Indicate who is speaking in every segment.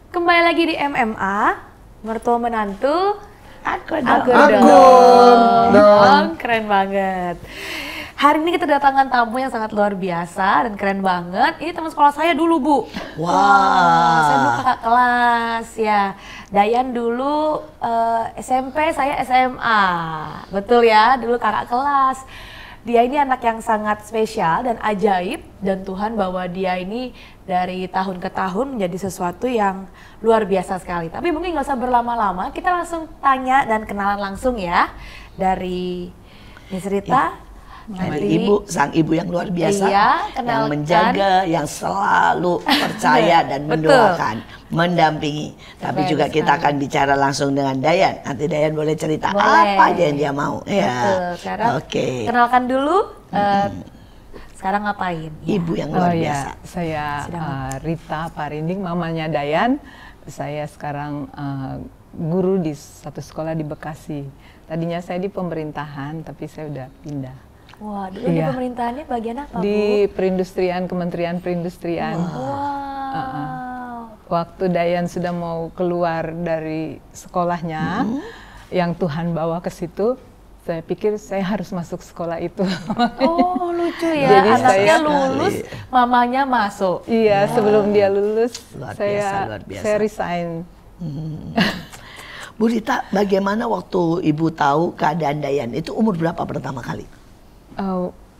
Speaker 1: Kembali lagi di MMA, mertua menantu, aku dong. Keren banget. Hari ini kita datangan tamu yang sangat luar biasa dan keren banget. Ini teman sekolah saya dulu, Bu.
Speaker 2: Wah.
Speaker 1: Saya dulu kakak kelas, ya. Dayan dulu SMP, saya SMA. Betul ya, dulu kakak kelas. Dia ini anak yang sangat spesial dan ajaib, dan Tuhan bawa dia ini dari tahun ke tahun menjadi sesuatu yang luar biasa sekali. Tapi mungkin nggak usah berlama-lama, kita langsung tanya dan kenalan langsung ya dari Miss Rita.
Speaker 2: Sang ibu yang luar biasa,
Speaker 1: iya,
Speaker 2: yang menjaga, yang selalu percaya dan mendoakan, mendampingi. Tapi juga kita akan bicara langsung dengan Dayan. Nanti Dayan boleh cerita apa aja yang dia mau. Ya.
Speaker 1: Sekarang
Speaker 2: Oke.
Speaker 1: kenalkan dulu. Sekarang ngapain?
Speaker 2: Ibu yang luar biasa.
Speaker 3: Saya Rita Parinding, mamanya Dayan. Saya sekarang guru di satu sekolah di Bekasi. Tadinya saya di pemerintahan, tapi saya udah pindah.
Speaker 1: Wah, dulu di pemerintahannya bagian apa, Bu?
Speaker 3: Di perindustrian, Kementerian Perindustrian.
Speaker 1: Wow.
Speaker 3: Waktu Dayan sudah mau keluar dari sekolahnya, yang Tuhan bawa ke situ, saya pikir saya harus masuk sekolah itu.
Speaker 1: Oh, lucu ya.
Speaker 3: Jadi
Speaker 1: anaknya lulus, mamanya masuk.
Speaker 3: Iya, sebelum dia lulus,
Speaker 2: Luar
Speaker 3: saya resign.
Speaker 2: Bu Rita, bagaimana waktu Ibu tahu keadaan Dayan? Itu umur berapa pertama kali?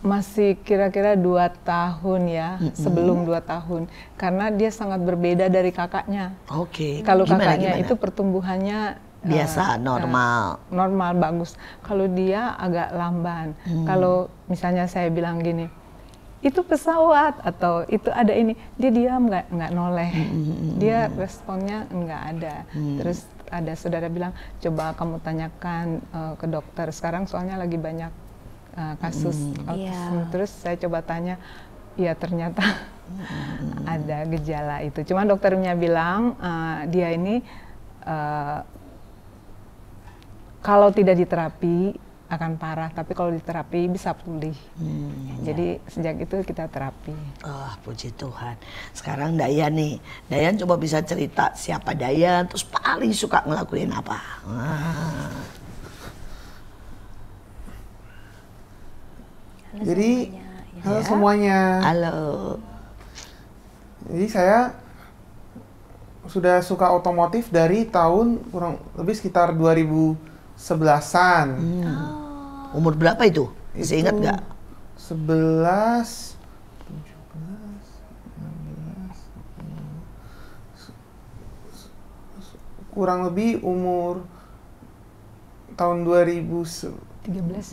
Speaker 3: Masih kira-kira 2 tahun ya, sebelum 2 tahun. Karena dia sangat berbeda dari kakaknya.
Speaker 2: Oke.
Speaker 3: Kalau kakaknya itu pertumbuhannya
Speaker 2: biasa, normal.
Speaker 3: Normal, bagus. Kalau dia agak lamban. Kalau misalnya saya bilang gini, itu pesawat atau itu ada ini, dia diam, nggak noleh. Dia responnya nggak ada. Terus ada saudara bilang, coba kamu tanyakan ke dokter. Sekarang soalnya lagi banyak kasus autism. Terus saya coba tanya, ya ternyata ada gejala itu. Cuman dokternya bilang dia ini kalau tidak diterapi akan parah, tapi kalau diterapi bisa pulih. Jadi sejak itu kita terapi.
Speaker 2: Puji Tuhan. Sekarang Dayan nih, Dayan coba bisa cerita siapa Dayan, terus paling suka ngelakuin apa?
Speaker 4: Jadi, halo semuanya.
Speaker 2: Halo.
Speaker 4: Jadi saya sudah suka otomotif dari tahun kurang lebih sekitar 2011-an.
Speaker 2: Umur berapa itu? Masih ingat nggak?
Speaker 4: 11, 17, 18, kurang lebih umur tahun 2013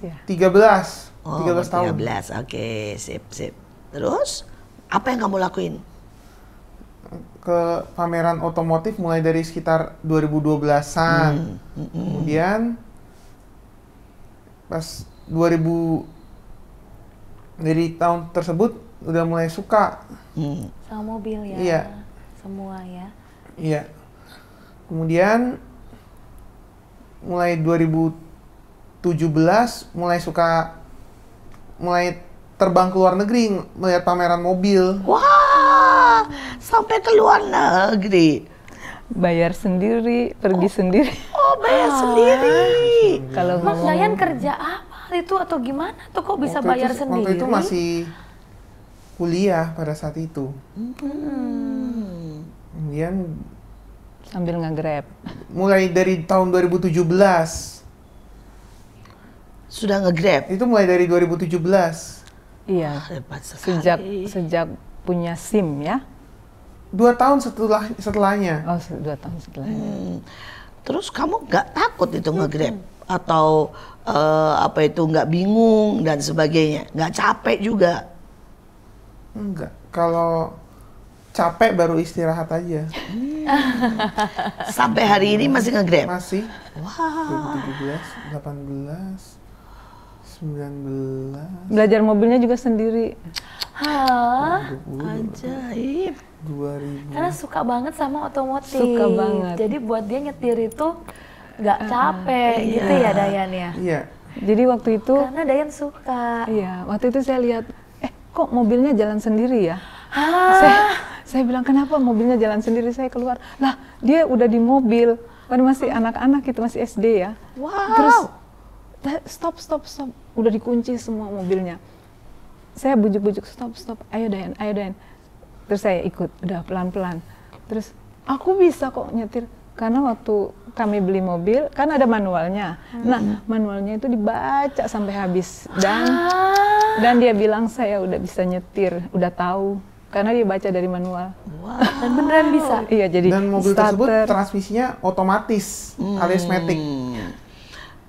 Speaker 3: ya?
Speaker 4: 13 tahun.
Speaker 2: 13, oke, sip. Terus, apa yang kamu lakuin?
Speaker 4: Ke pameran otomotif mulai dari sekitar 2012-an. Kemudian, pas 2000, dari tahun tersebut, udah mulai suka.
Speaker 1: Sama mobil ya?
Speaker 4: Iya.
Speaker 1: Semua ya?
Speaker 4: Iya. Kemudian, mulai 2017, mulai terbang ke luar negeri melihat pameran mobil.
Speaker 2: Wah, sampai ke luar negeri.
Speaker 3: Bayar sendiri, pergi sendiri.
Speaker 2: Oh, bayar sendiri.
Speaker 3: Kalau
Speaker 1: Mas Dayan kerja apa itu atau gimana tuh kok bisa bayar sendiri?
Speaker 4: Waktu itu masih kuliah pada saat itu. Kemudian
Speaker 3: sambil nge-grab.
Speaker 4: Mulai dari tahun 2017.
Speaker 2: Sudah nge-grab?
Speaker 4: Itu mulai dari 2017.
Speaker 3: Iya.
Speaker 2: Hebat sekali.
Speaker 3: Sejak punya SIM ya.
Speaker 4: 2 tahun setelahnya.
Speaker 3: Oh, 2 tahun setelahnya.
Speaker 2: Terus kamu nggak takut itu nge-grab? Atau nggak bingung dan sebagainya? Nggak capek juga?
Speaker 4: Enggak. Kalau capek baru istirahat aja.
Speaker 2: Sampai hari ini masih nge-grab?
Speaker 4: Masih.
Speaker 2: Wah.
Speaker 4: 2017, 18, 19.
Speaker 3: Belajar mobilnya juga sendiri.
Speaker 1: Hah?
Speaker 2: Ajaib.
Speaker 1: Karena suka banget sama otomotif.
Speaker 3: Suka banget.
Speaker 1: Jadi buat dia nyetir itu nggak capek gitu ya Dayan ya.
Speaker 4: Iya.
Speaker 3: Jadi waktu itu,
Speaker 1: Karena Dayan suka.
Speaker 3: iya, waktu itu saya lihat, kok mobilnya jalan sendiri ya? Saya bilang, kenapa mobilnya jalan sendiri? Saya keluar, lah dia udah di mobil, kan masih anak-anak itu, masih SD ya.
Speaker 1: Wow.
Speaker 3: Terus, stop, udah dikunci semua mobilnya. Saya bujuk-bujuk, stop, ayo Dayan. Terus saya ikut, udah pelan-pelan. Terus, aku bisa kok nyetir. Karena waktu kami beli mobil, kan ada manualnya. Nah, manualnya itu dibaca sampai habis. Dan dia bilang saya udah bisa nyetir, udah tahu. Karena dia baca dari manual.
Speaker 1: Dan beneran bisa.
Speaker 3: Iya, jadi
Speaker 4: Dan mobil tersebut
Speaker 3: starter.
Speaker 4: transmisinya otomatis alias matic.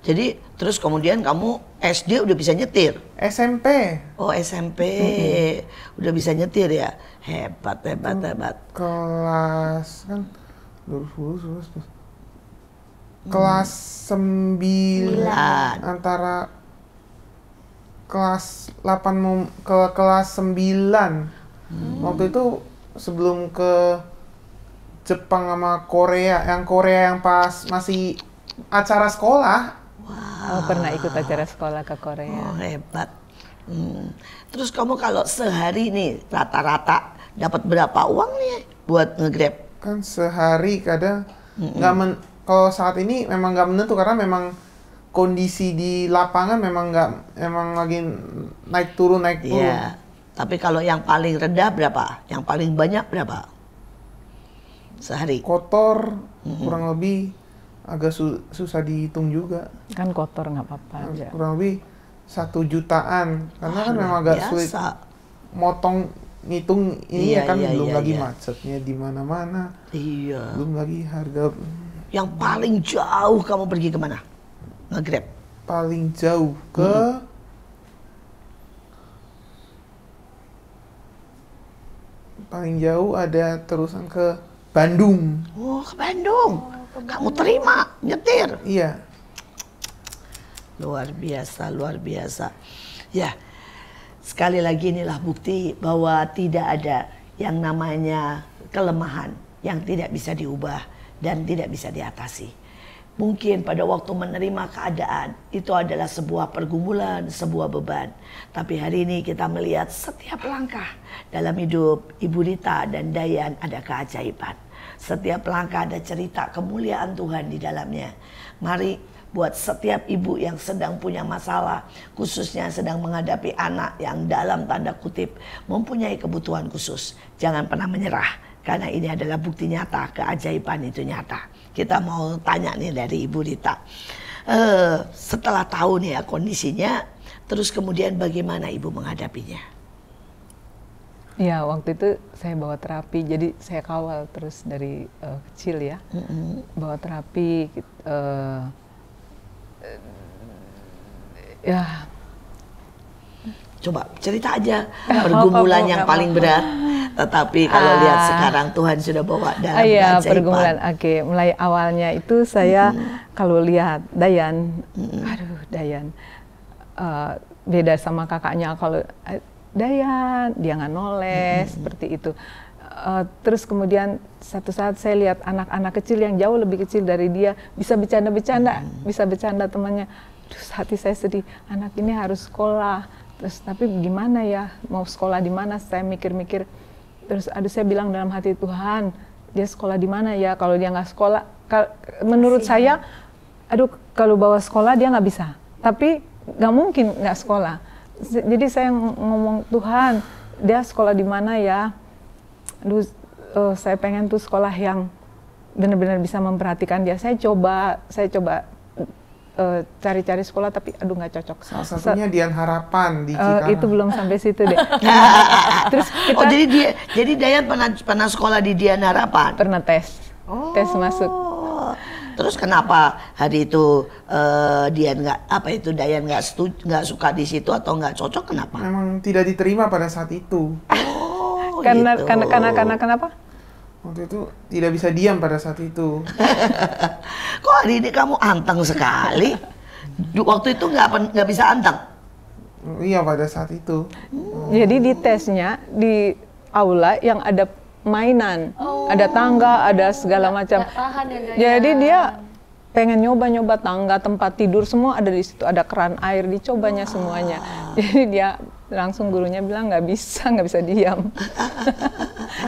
Speaker 2: Jadi terus kemudian kamu SD udah bisa nyetir?
Speaker 4: SMP
Speaker 2: Oh SMP udah bisa nyetir ya? Hebat.
Speaker 4: kelas kan kelas 9 antara kelas 8 ke kelas 9. Waktu itu sebelum ke Jepang sama Korea yang pas masih acara sekolah.
Speaker 3: Oh, pernah ikut acara sekolah ke Korea.
Speaker 2: Oh hebat. Terus kamu kalau sehari nih rata-rata dapat berapa uang nih buat nge-Grab?
Speaker 4: Kan sehari kadang kalau saat ini memang nggak menentu karena memang kondisi di lapangan memang lagi naik turun.
Speaker 2: Iya. Tapi kalau yang paling rendah berapa? Yang paling banyak berapa? Sehari?
Speaker 4: Kotor kurang lebih agak susah dihitung juga.
Speaker 3: Kan kotor nggak apa-apa aja.
Speaker 4: Kurang lebih 1 jutaan karena kan memang agak sulit motong ngitung ini
Speaker 2: Iya,
Speaker 4: kan
Speaker 2: iya,
Speaker 4: belum
Speaker 2: iya,
Speaker 4: lagi
Speaker 2: iya.
Speaker 4: macetnya di mana-mana.
Speaker 2: Iya.
Speaker 4: Belum lagi harga
Speaker 2: Yang paling jauh kamu pergi kemana? Nge-Grab?
Speaker 4: paling jauh ke paling jauh ada terusan ke Bandung.
Speaker 2: Oh ke Bandung. Kamu terima nyetir?
Speaker 4: Iya.
Speaker 2: Luar biasa. Ya, sekali lagi inilah bukti bahwa tidak ada yang namanya kelemahan yang tidak bisa diubah dan tidak bisa diatasi. Mungkin pada waktu menerima keadaan itu adalah sebuah pergumulan, sebuah beban. Tapi hari ini kita melihat setiap langkah dalam hidup Ibu Rita dan Dayan ada keajaiban. Setiap langkah ada cerita kemuliaan Tuhan di dalamnya. Mari buat setiap ibu yang sedang punya masalah, khususnya sedang menghadapi anak yang dalam tanda kutip mempunyai kebutuhan khusus. Jangan pernah menyerah. Karena ini adalah bukti nyata, keajaiban itu nyata. Kita mau tanya nih dari Ibu Rita. Setelah tahu nih ya kondisinya, terus kemudian bagaimana Ibu menghadapinya?
Speaker 3: Ya, waktu itu saya bawa terapi, jadi saya kawal terus dari kecil ya. Bawa terapi, ya.
Speaker 2: Coba cerita aja pergumulan yang paling berat. Tetapi kalau lihat sekarang Tuhan sudah bawa dalam
Speaker 3: Iya,
Speaker 2: keajaiban.
Speaker 3: pergumulan. Oke, mulai awalnya itu saya kalau lihat Dayan, aduh Dayan, beda sama kakaknya. Kalau Dayan, dia nggak noleh seperti itu. Terus kemudian satu saat saya lihat anak-anak kecil yang jauh lebih kecil dari dia bisa bercanda-bercanda, bisa bercanda temannya. Terus hati saya sedih, anak ini harus sekolah. Terus tapi gimana ya, mau sekolah di mana? Saya mikir-mikir. Terus saya bilang dalam hati, Tuhan, dia sekolah di mana ya? Kalau dia nggak sekolah, menurut saya, kalau bawa sekolah dia nggak bisa. Tapi nggak mungkin nggak sekolah. Jadi saya ngomong, Tuhan, dia sekolah di mana ya? Saya pengen tuh sekolah yang benar-benar bisa memperhatikan dia. Saya coba cari-cari sekolah, tapi nggak cocok.
Speaker 4: Salah satunya Dian Harapan di Cikarang.
Speaker 3: Itu belum sampai situ deh. Terus kita
Speaker 2: jadi Dayan pernah sekolah di Dian Harapan?
Speaker 3: pernah tes masuk.
Speaker 2: Terus kenapa hari itu Dayan nggak suka di situ atau nggak cocok, kenapa?
Speaker 4: Memang tidak diterima pada saat itu.
Speaker 2: Oh,
Speaker 3: Karena
Speaker 2: gitu.
Speaker 3: kenapa?
Speaker 4: Waktu itu tidak bisa diam pada saat itu.
Speaker 2: Kok hari ini kamu anteng sekali? Waktu itu nggak bisa anteng?
Speaker 4: Iya pada saat itu.
Speaker 3: Jadi di tesnya di aula yang ada mainan, ada tangga, ada segala macam.
Speaker 1: Nggak tahan ya, Dayan.
Speaker 3: Jadi dia pengen nyoba-nyoba tangga, tempat tidur, semua ada di situ, ada keran air, dicobanya semuanya. Jadi dia langsung gurunya bilang nggak bisa diam.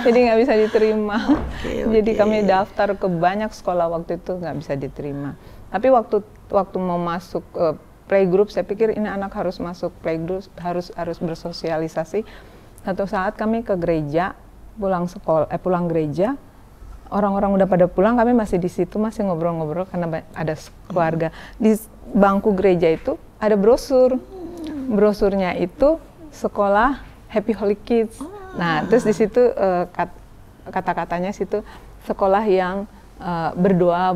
Speaker 3: Jadi nggak bisa diterima. Jadi kami daftar ke banyak sekolah waktu itu nggak bisa diterima. Tapi waktu mau masuk playgroup, saya pikir ini anak harus masuk playgroup, harus bersosialisasi. Satu saat kami ke gereja, pulang gereja. Orang-orang udah pada pulang, kami masih di situ, masih ngobrol-ngobrol karena ada keluarga. Di bangku gereja itu ada brosur. Brosurnya itu sekolah Happy Holy Kids. Nah, terus di situ kata-katanya situ sekolah yang berdoa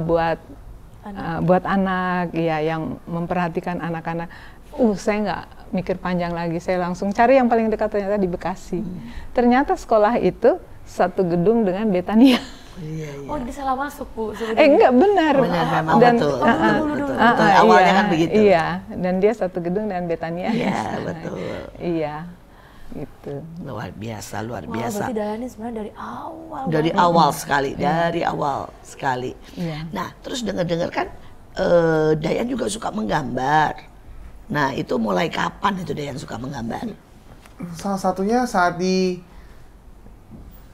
Speaker 3: buat anak, ya, yang memperhatikan anak-anak. Saya nggak mikir panjang lagi, saya langsung cari yang paling dekat, ternyata di Bekasi. Ternyata sekolah itu satu gedung dengan Betania.
Speaker 1: Oh, dia salah masuk, Bu.
Speaker 3: Enggak, benar.
Speaker 2: Memang
Speaker 3: Dan
Speaker 2: betul.
Speaker 3: betul.
Speaker 2: Awalnya kan begitu.
Speaker 3: Iya, dan dia satu gedung dengan Betania.
Speaker 2: Iya, betul.
Speaker 3: Iya, gitu.
Speaker 2: Luar biasa.
Speaker 1: Berarti Dayan ini sebenarnya dari awal.
Speaker 2: Dari awal sekali.
Speaker 3: Iya.
Speaker 2: Nah, terus dengar-dengar kan Dayan juga suka menggambar. Nah, itu mulai kapan itu Dayan suka menggambar?
Speaker 4: Salah satunya saat di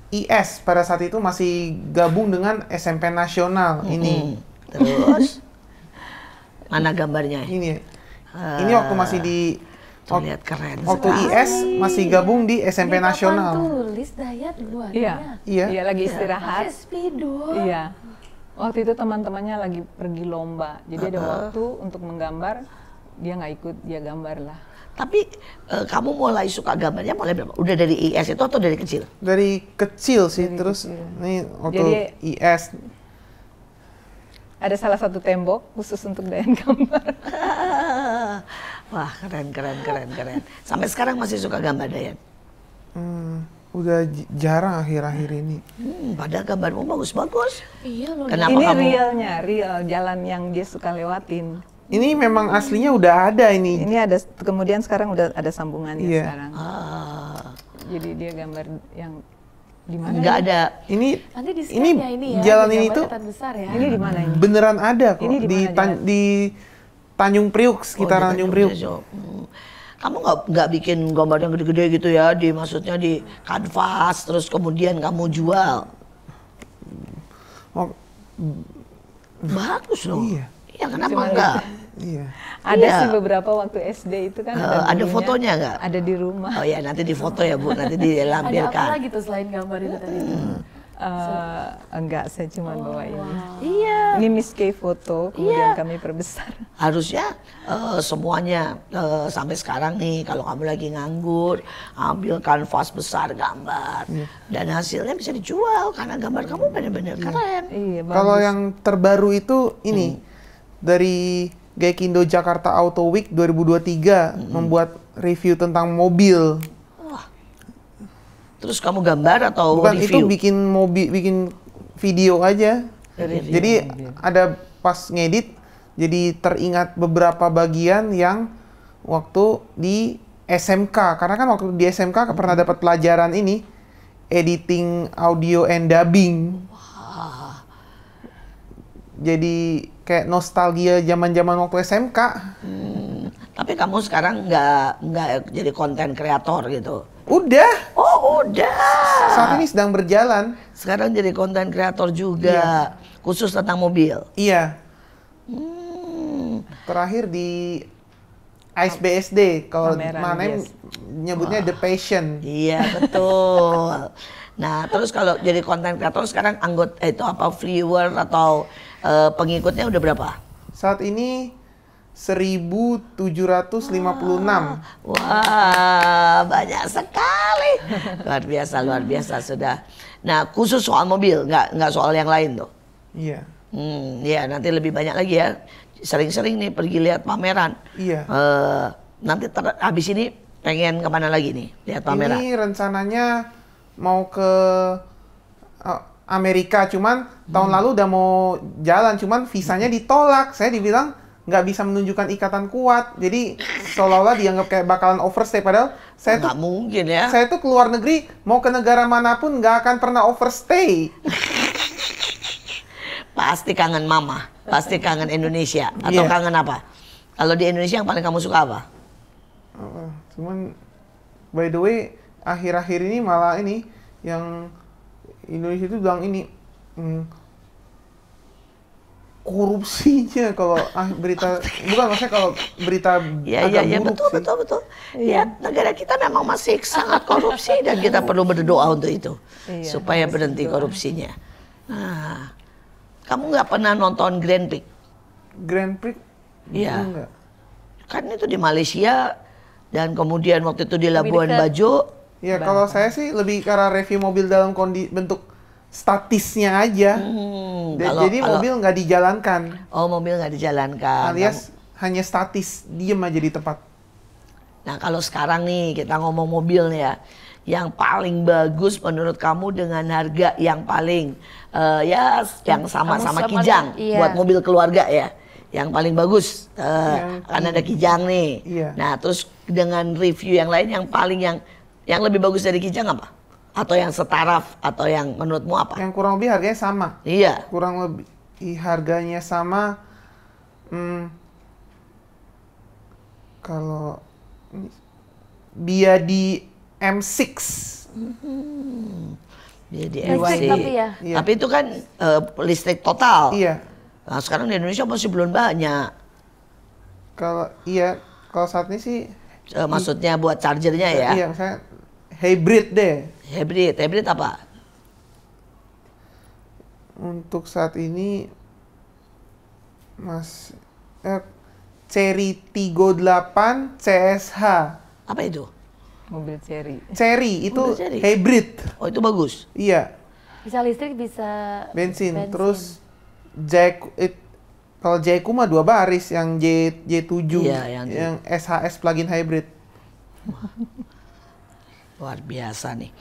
Speaker 4: IS, pada saat itu masih gabung dengan SMP Nasional ini.
Speaker 2: Terus mana gambarnya?
Speaker 4: Ini waktu masih di
Speaker 2: Lihat keren.
Speaker 4: waktu IS masih gabung di SMP
Speaker 1: Ini
Speaker 4: Nasional.
Speaker 1: kapan tulis Dayan luar?
Speaker 3: Iya, lagi istirahat.
Speaker 1: Speedo.
Speaker 3: Iya. Waktu itu teman-temannya lagi pergi lomba, jadi ada waktu untuk menggambar, dia nggak ikut, dia gambar lah.
Speaker 2: Tapi kamu mulai suka gambarnya mulai berapa? Udah dari IS itu atau dari kecil?
Speaker 4: Dari kecil sih, terus nih waktu
Speaker 3: Jadi,
Speaker 4: IS
Speaker 3: ada salah satu tembok khusus untuk Dayan gambar.
Speaker 2: Wah, keren. Sampai sekarang masih suka gambar Dayan?
Speaker 4: udah jarang akhir-akhir ini.
Speaker 2: Padahal gambarmu bagus-bagus.
Speaker 1: Iya loh.
Speaker 2: Kenapa
Speaker 3: Ini
Speaker 2: kamu?
Speaker 3: real jalan yang dia suka lewatin.
Speaker 4: Ini memang aslinya udah ada ini.
Speaker 3: Ini ada, kemudian sekarang udah ada sambungannya sekarang. Jadi dia gambar yang di mana?
Speaker 2: Nggak ada.
Speaker 4: Ini
Speaker 1: Nanti di
Speaker 4: ini
Speaker 1: ya ini ya.
Speaker 4: jalan
Speaker 1: di
Speaker 4: ini
Speaker 1: gambar
Speaker 4: tuh
Speaker 1: kelihatan besar ya.
Speaker 3: Ini di mana ini?
Speaker 4: beneran ada kok
Speaker 3: Ini di
Speaker 4: di,
Speaker 3: mana jalan?
Speaker 4: di Tanjung Priuk, sekitaran Tanjung Priuk.
Speaker 2: Kamu nggak bikin gambar yang gede-gede gitu ya, maksudnya di kanvas, terus kemudian kamu jual.
Speaker 4: Oh,
Speaker 2: Bagus loh.
Speaker 4: Iya.
Speaker 2: Iya, kenapa enggak?
Speaker 4: iya.
Speaker 3: Ada
Speaker 2: Iya.
Speaker 3: sih beberapa waktu SD itu kan
Speaker 2: Ada
Speaker 3: gurunya,
Speaker 2: fotonya nggak?
Speaker 3: Ada di rumah.
Speaker 2: Oh ya, nanti difoto ya Bu, nanti
Speaker 1: Ada apa
Speaker 2: dilampirkan.
Speaker 1: lagi tuh selain gambar itu tadi?
Speaker 3: Enggak, saya cuma bawa ini.
Speaker 2: Iya.
Speaker 3: Ini Miss K foto, kemudian kami perbesar.
Speaker 2: Harusnya semuanya sampai sekarang nih, kalau kamu lagi nganggur, ambil kanvas besar gambar, dan hasilnya bisa dijual karena gambar kamu benar-benar keren.
Speaker 3: Iya,
Speaker 4: Kalau
Speaker 3: bagus.
Speaker 4: yang terbaru itu ini dari Gaikindo Jakarta Auto Week 2023 membuat review tentang mobil.
Speaker 2: Terus kamu gambar atau
Speaker 4: Bukan
Speaker 2: review?
Speaker 4: itu bikin video aja. Jadi ada pas ngedit, jadi teringat beberapa bagian yang waktu di SMK. Karena kan waktu di SMK pernah dapat pelajaran ini, editing audio and dubbing. Jadi kayak nostalgia zaman-zaman waktu SMK.
Speaker 2: Tapi kamu sekarang nggak jadi konten kreator gitu?
Speaker 4: Udah,
Speaker 2: Oh udah.
Speaker 4: saat ini sedang berjalan.
Speaker 2: Sekarang jadi konten kreator juga, khusus tentang mobil.
Speaker 4: Iya,
Speaker 2: Hmm.
Speaker 4: terakhir di ISBSD, kalau
Speaker 3: Pameran,
Speaker 4: mana
Speaker 3: yes.
Speaker 4: nyebutnya The Passion.
Speaker 2: Iya betul. Nah terus kalau jadi konten kreator sekarang anggota itu apa viewer atau pengikutnya udah berapa?
Speaker 4: Saat ini 1756.
Speaker 2: Wah banyak sekali. Luar biasa sudah. Nah khusus soal mobil, nggak soal yang lain tuh.
Speaker 4: Iya.
Speaker 2: Ya nanti lebih banyak lagi ya. Sering-sering nih pergi lihat pameran.
Speaker 4: Iya.
Speaker 2: Nanti habis ini pengen kemana lagi nih lihat pameran?
Speaker 4: Ini rencananya mau ke Amerika, cuman tahun lalu udah mau jalan, cuman visanya ditolak. Saya dibilang nggak bisa menunjukkan ikatan kuat, jadi seolah-olah dianggap kayak bakalan overstay, padahal saya tuh
Speaker 2: Nggak mungkin ya.
Speaker 4: saya tuh keluar negeri mau ke negara manapun nggak akan pernah overstay.
Speaker 2: Pasti kangen mama, pasti kangen Indonesia. Atau
Speaker 4: Iya.
Speaker 2: kangen apa? Kalau di Indonesia yang paling kamu suka apa?
Speaker 4: Cuman by the way akhir-akhir ini malah ini yang Indonesia itu bilang ini korupsinya kalau berita bukan, maksudnya kalau berita agak
Speaker 2: Iya,
Speaker 4: buruk
Speaker 2: betul,
Speaker 4: sih.
Speaker 2: betul. Ya, negara kita memang masih sangat korupsi dan kita perlu berdoa untuk itu.
Speaker 3: Iya,
Speaker 2: Supaya berhenti korupsinya. Nah, kamu nggak pernah nonton Grand Prix?
Speaker 4: Grand Prix?
Speaker 2: Iya.
Speaker 4: Enggak.
Speaker 2: Kan itu di Malaysia dan kemudian waktu itu di Labuan
Speaker 1: dekat.
Speaker 2: Bajo.
Speaker 4: Ya kalau saya sih lebih ke arah review mobil dalam bentuk statisnya aja. Jadi mobil nggak dijalankan,
Speaker 2: mobil nggak dijalankan.
Speaker 4: alias hanya statis, diem aja di tempat.
Speaker 2: Nah kalau sekarang nih kita ngomong mobil nih ya, yang paling bagus menurut kamu dengan harga yang paling yang sama-sama
Speaker 1: Kamu
Speaker 2: kijang
Speaker 1: iya.
Speaker 2: buat mobil keluarga ya, yang paling bagus kan ada kijang nih.
Speaker 4: Iya.
Speaker 2: Nah terus dengan review yang lain yang paling yang lebih bagus dari kijang apa? Atau yang setaraf atau yang menurutmu apa?
Speaker 4: Yang kurang lebih harganya sama.
Speaker 2: Iya.
Speaker 4: Kurang lebih harganya sama. Kalau Biadi M6.
Speaker 2: Jadi
Speaker 1: Listrik
Speaker 2: MC.
Speaker 1: tapi ya?
Speaker 4: Iya.
Speaker 2: Tapi itu kan listrik total.
Speaker 4: Iya.
Speaker 2: Nah, sekarang di Indonesia masih belum banyak.
Speaker 4: Kalau saat ini sih
Speaker 2: Maksudnya buat chargernya ya.
Speaker 4: iya, misalnya hybrid deh.
Speaker 2: Hybrid apa?
Speaker 4: Untuk saat ini Cherry Tiggo 8 CSH.
Speaker 2: Apa itu?
Speaker 3: Mobil Cherry.
Speaker 4: Cherry itu
Speaker 2: Mobil Cherry.
Speaker 4: hybrid.
Speaker 2: Oh itu bagus.
Speaker 4: Iya,
Speaker 1: Bisa listrik, bisa
Speaker 4: bensin. Terus kalau Jayco mah 2 baris, yang J7,
Speaker 2: Iya, yang
Speaker 4: SHS plug-in hybrid.
Speaker 2: Luar biasa nih.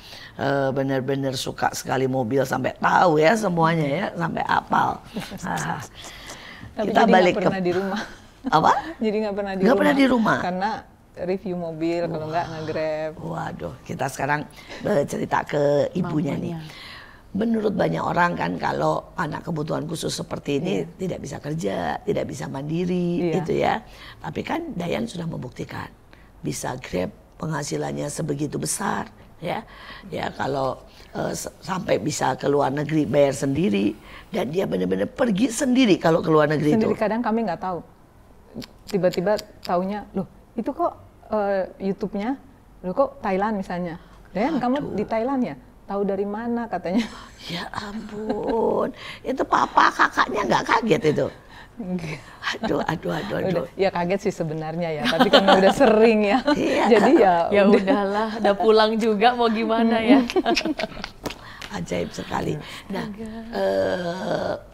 Speaker 2: Bener-bener suka sekali mobil sampai tahu ya semuanya ya, sampai hafal. Ah.
Speaker 3: Tapi
Speaker 2: Kita
Speaker 3: jadi
Speaker 2: balik
Speaker 3: nggak pernah di rumah.
Speaker 2: Apa?
Speaker 3: Jadi nggak pernah di
Speaker 2: Nggak
Speaker 3: rumah.
Speaker 2: pernah di rumah?
Speaker 3: Karena review mobil, kalau nggak nge-grab.
Speaker 2: Waduh, kita sekarang cerita ke ibunya nih. Menurut banyak orang kan kalau anak kebutuhan khusus seperti ini tidak bisa kerja, tidak bisa mandiri gitu ya. Tapi kan Dayan sudah membuktikan bisa Grab, penghasilannya sebegitu besar ya. Ya kalau sampai bisa ke luar negeri bayar sendiri dan dia benar-benar pergi sendiri kalau ke luar negeri
Speaker 3: Sendiri
Speaker 2: itu.
Speaker 3: kadang kami nggak tahu. Tiba-tiba taunya, loh itu kok YouTube-nya, loh kok Thailand misalnya. Dan kamu di Thailand ya? Tahu dari mana katanya?
Speaker 2: Ya ampun, itu papa kakaknya nggak kaget itu? Aduh.
Speaker 3: Udah, ya kaget sih sebenarnya ya, tapi karena udah sering ya.
Speaker 2: Iya.
Speaker 3: Jadi
Speaker 1: ya udahlah, udah pulang juga mau gimana ya.
Speaker 2: Ajaib sekali. Nah,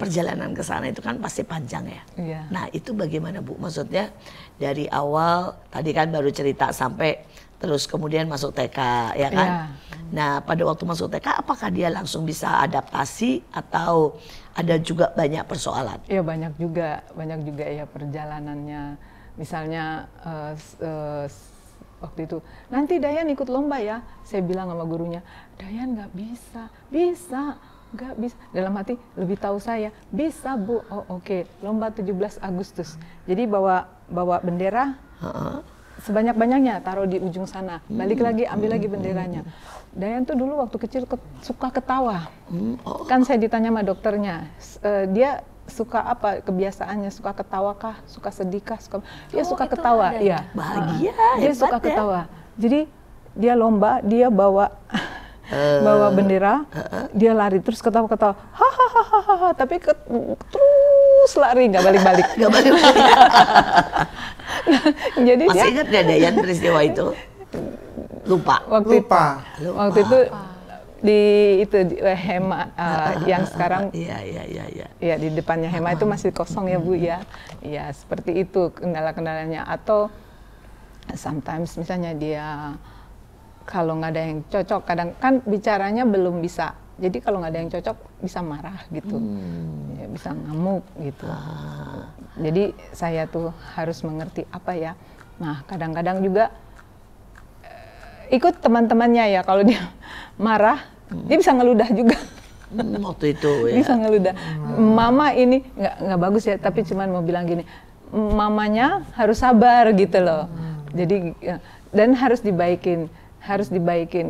Speaker 2: perjalanan ke sana itu kan pasti panjang ya.
Speaker 3: Iya.
Speaker 2: Nah, itu bagaimana Bu? Maksudnya dari awal tadi kan baru cerita sampai terus kemudian masuk TK ya kan?
Speaker 3: Iya.
Speaker 2: Nah, pada waktu masuk TK apakah dia langsung bisa adaptasi atau ada juga banyak persoalan?
Speaker 3: ya banyak juga ya perjalanannya. Misalnya waktu itu, nanti Dayan ikut lomba ya. Saya bilang sama gurunya, Dayan nggak bisa, nggak bisa. Dalam hati lebih tahu saya, bisa Bu. Oh oke. Lomba 17 Agustus. Jadi bawa bendera, sebanyak-banyaknya taruh di ujung sana. Balik lagi, ambil lagi benderanya. Dayan tuh dulu waktu kecil suka ketawa. Kan saya ditanya sama dokternya, dia suka apa kebiasaannya, suka ketawa kah, suka sedih kah, dia suka ketawa, iya.
Speaker 2: Bahagia,
Speaker 3: Dia
Speaker 2: hebat
Speaker 3: suka
Speaker 2: ya.
Speaker 3: ketawa. Jadi dia lomba, dia bawa bendera, dia lari terus ketawa-ketawa, hahaha, tapi terus lari nggak balik-balik.
Speaker 2: Gak balik.
Speaker 3: Jadi
Speaker 2: Masih
Speaker 3: dia
Speaker 2: ingat gak Dayan peristiwa itu? Lupa.
Speaker 3: waktu itu di Hema yang sekarang
Speaker 2: Iya.
Speaker 3: ya di depannya Hema itu masih kosong ya Bu ya. Ya seperti itu kendala-kendalanya. Atau sometimes misalnya dia kalau nggak ada yang cocok, kadang kan bicaranya belum bisa. Jadi kalau nggak ada yang cocok bisa marah gitu, ya, bisa ngamuk gitu. Jadi saya tuh harus mengerti apa ya, Nah, kadang-kadang juga ikut teman-temannya ya, kalau dia marah, dia bisa ngeludah juga.
Speaker 2: Waktu itu ya.
Speaker 3: Bisa ngeludah. Mama ini nggak bagus ya, tapi cuman mau bilang gini, mamanya harus sabar gitu loh. Jadi dan harus dibaikin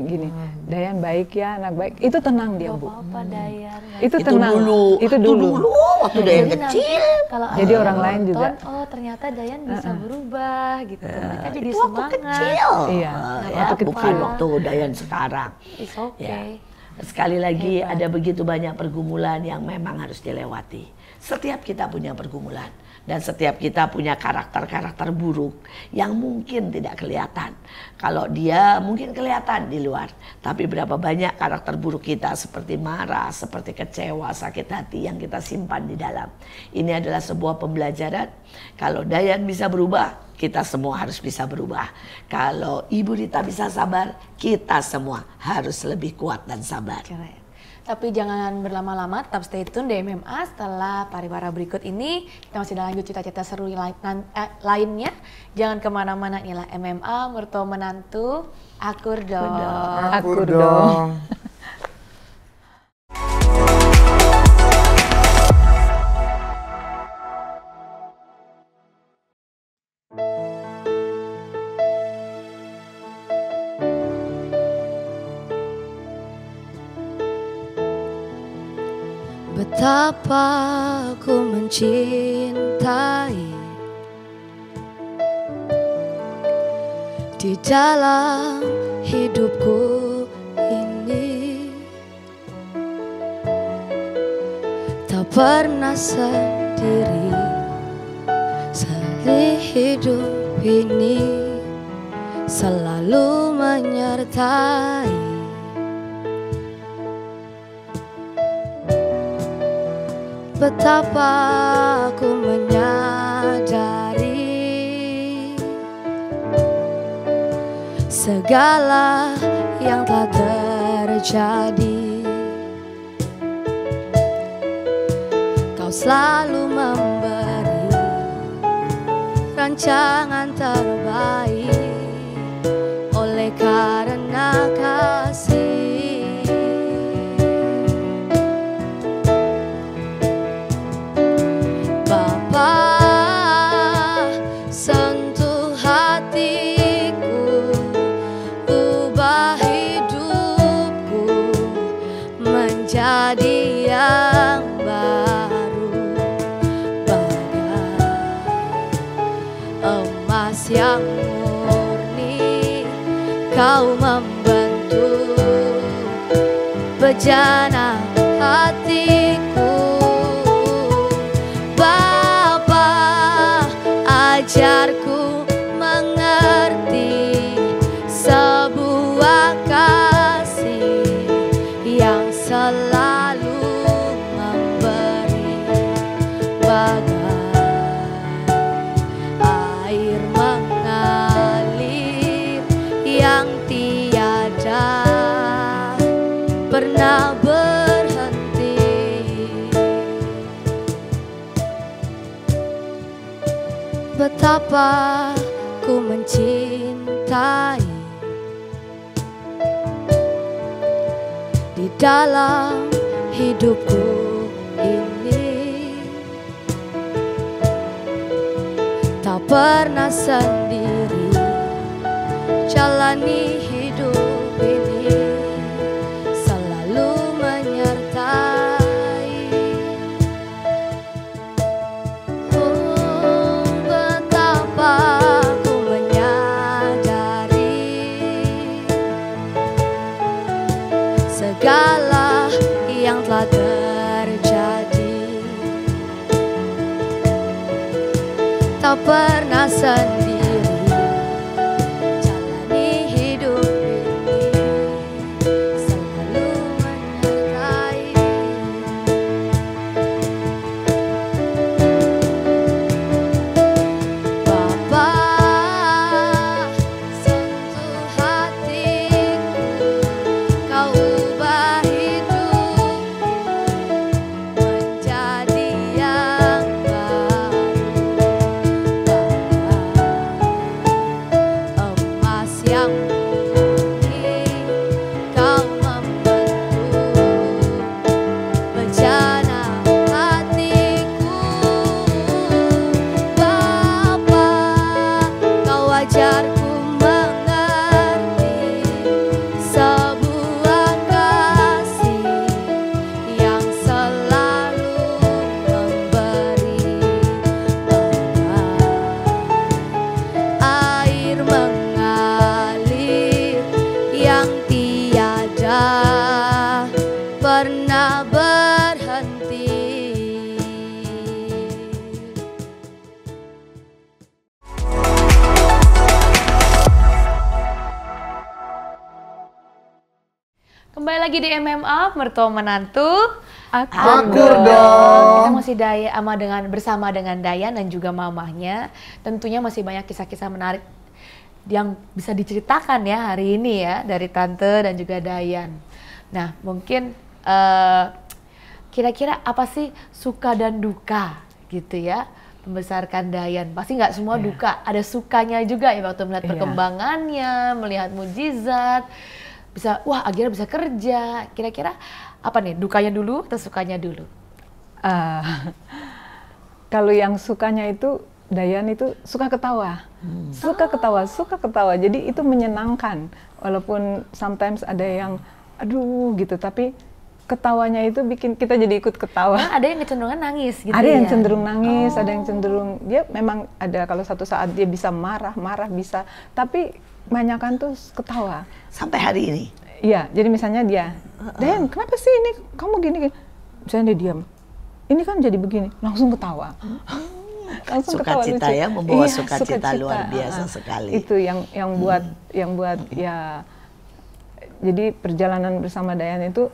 Speaker 3: gini. Dayan baik ya, anak baik. Itu tenang dia, Bu.
Speaker 1: Apa Dayan?
Speaker 3: Itu tenang.
Speaker 2: Itu dulu waktu Dayan kecil.
Speaker 1: Kalau
Speaker 3: Jadi
Speaker 1: ada
Speaker 3: orang
Speaker 1: yang
Speaker 3: lain juga.
Speaker 1: nonton, oh ternyata Dayan bisa berubah gitu. Mereka jadi
Speaker 2: Itu waktu
Speaker 1: semangat.
Speaker 2: kecil.
Speaker 3: Iya,
Speaker 2: Ya,
Speaker 3: waktu
Speaker 2: bukan
Speaker 3: kecil.
Speaker 2: waktu Dayan sekarang.
Speaker 1: It's okay.
Speaker 2: Ya. Sekali lagi ada begitu banyak pergumulan yang memang harus dilewati. Setiap kita punya pergumulan. Dan setiap kita punya karakter-karakter buruk yang mungkin tidak kelihatan. Kalau dia mungkin kelihatan di luar. Tapi berapa banyak karakter buruk kita seperti marah, seperti kecewa, sakit hati yang kita simpan di dalam. Ini adalah sebuah pembelajaran. Kalau Dayan bisa berubah, kita semua harus bisa berubah. Kalau Ibu Rita bisa sabar, kita semua harus lebih kuat dan sabar.
Speaker 1: Keren. Tapi jangan berlama-lama, tetap stay tune di MMA. Setelah pariwara berikut ini, kita masih lanjut cita-cita seru lainnya. Jangan kemana-mana, inilah MMA, mertua menantu, akur dong.
Speaker 4: Akur dong.
Speaker 5: Betapa ku mencintai di dalam hidupku ini, tak pernah sendiri. Selih hidup ini selalu menyertai. Betapa aku menyadari segala yang telah terjadi. Kau selalu memberi rancangan terbaik oleh karena kasih. Jadi yang baru, bagai emas yang murni, kau membentuk bejana hatiku. Bapa, ajarku mengerti sebuah kasih yang selalu memberi, bagai air mengalir yang tiada pernah berhenti. Betapa ku mencintai di dalam hidupku ini, tak pernah sendiri jalani hidup ini, selalu menyertai. Oh, betapa ku menyadari segala yang telah terjadi, tak pernah sendiri jalani hidup ini, selalu menyertai. Bapa, sentuh hatiku, kau ubah hidupku menjadi yang baru, bagai ajarku mengerti sebuah kasih yang selalu memberi air mengalir yang tiada pernah berhenti.
Speaker 1: Kembali lagi di MMA, mertua menantu.
Speaker 4: Akur
Speaker 1: Kita
Speaker 4: dong.
Speaker 1: masih bersama dengan Dayan dan juga mamahnya. Tentunya masih banyak kisah-kisah menarik yang bisa diceritakan ya hari ini ya dari Tante dan juga Dayan. Nah, mungkin kira-kira apa sih suka dan duka gitu ya membesarkan Dayan? Pasti nggak semua duka, ada sukanya juga ya waktu melihat perkembangannya, melihat mujizat. Akhirnya bisa kerja. Kira-kira apa nih, dukanya dulu atau sukanya dulu?
Speaker 3: Kalau yang sukanya itu Dayan itu suka ketawa, suka ketawa. Jadi itu menyenangkan. Walaupun sometimes ada yang aduh gitu, tapi ketawanya itu bikin kita jadi ikut ketawa.
Speaker 1: Ada yang kecenderungan nangis gitu.
Speaker 3: Ada
Speaker 1: ya?
Speaker 3: yang cenderung nangis, ada yang cenderung dia memang ada kalau satu saat dia bisa marah bisa, tapi kebanyakan tuh ketawa.
Speaker 2: Sampai hari ini.
Speaker 3: Iya, jadi misalnya dia, Dan, kenapa sih ini kamu gini? Misalnya dia diam, ini kan jadi begini, langsung ketawa. Langsung ketawa
Speaker 2: Sukacita
Speaker 3: lucu.
Speaker 2: ya, membawa
Speaker 3: Iya,
Speaker 2: sukacita luar biasa sekali.
Speaker 3: Itu yang buat ya. Jadi perjalanan bersama Dayan itu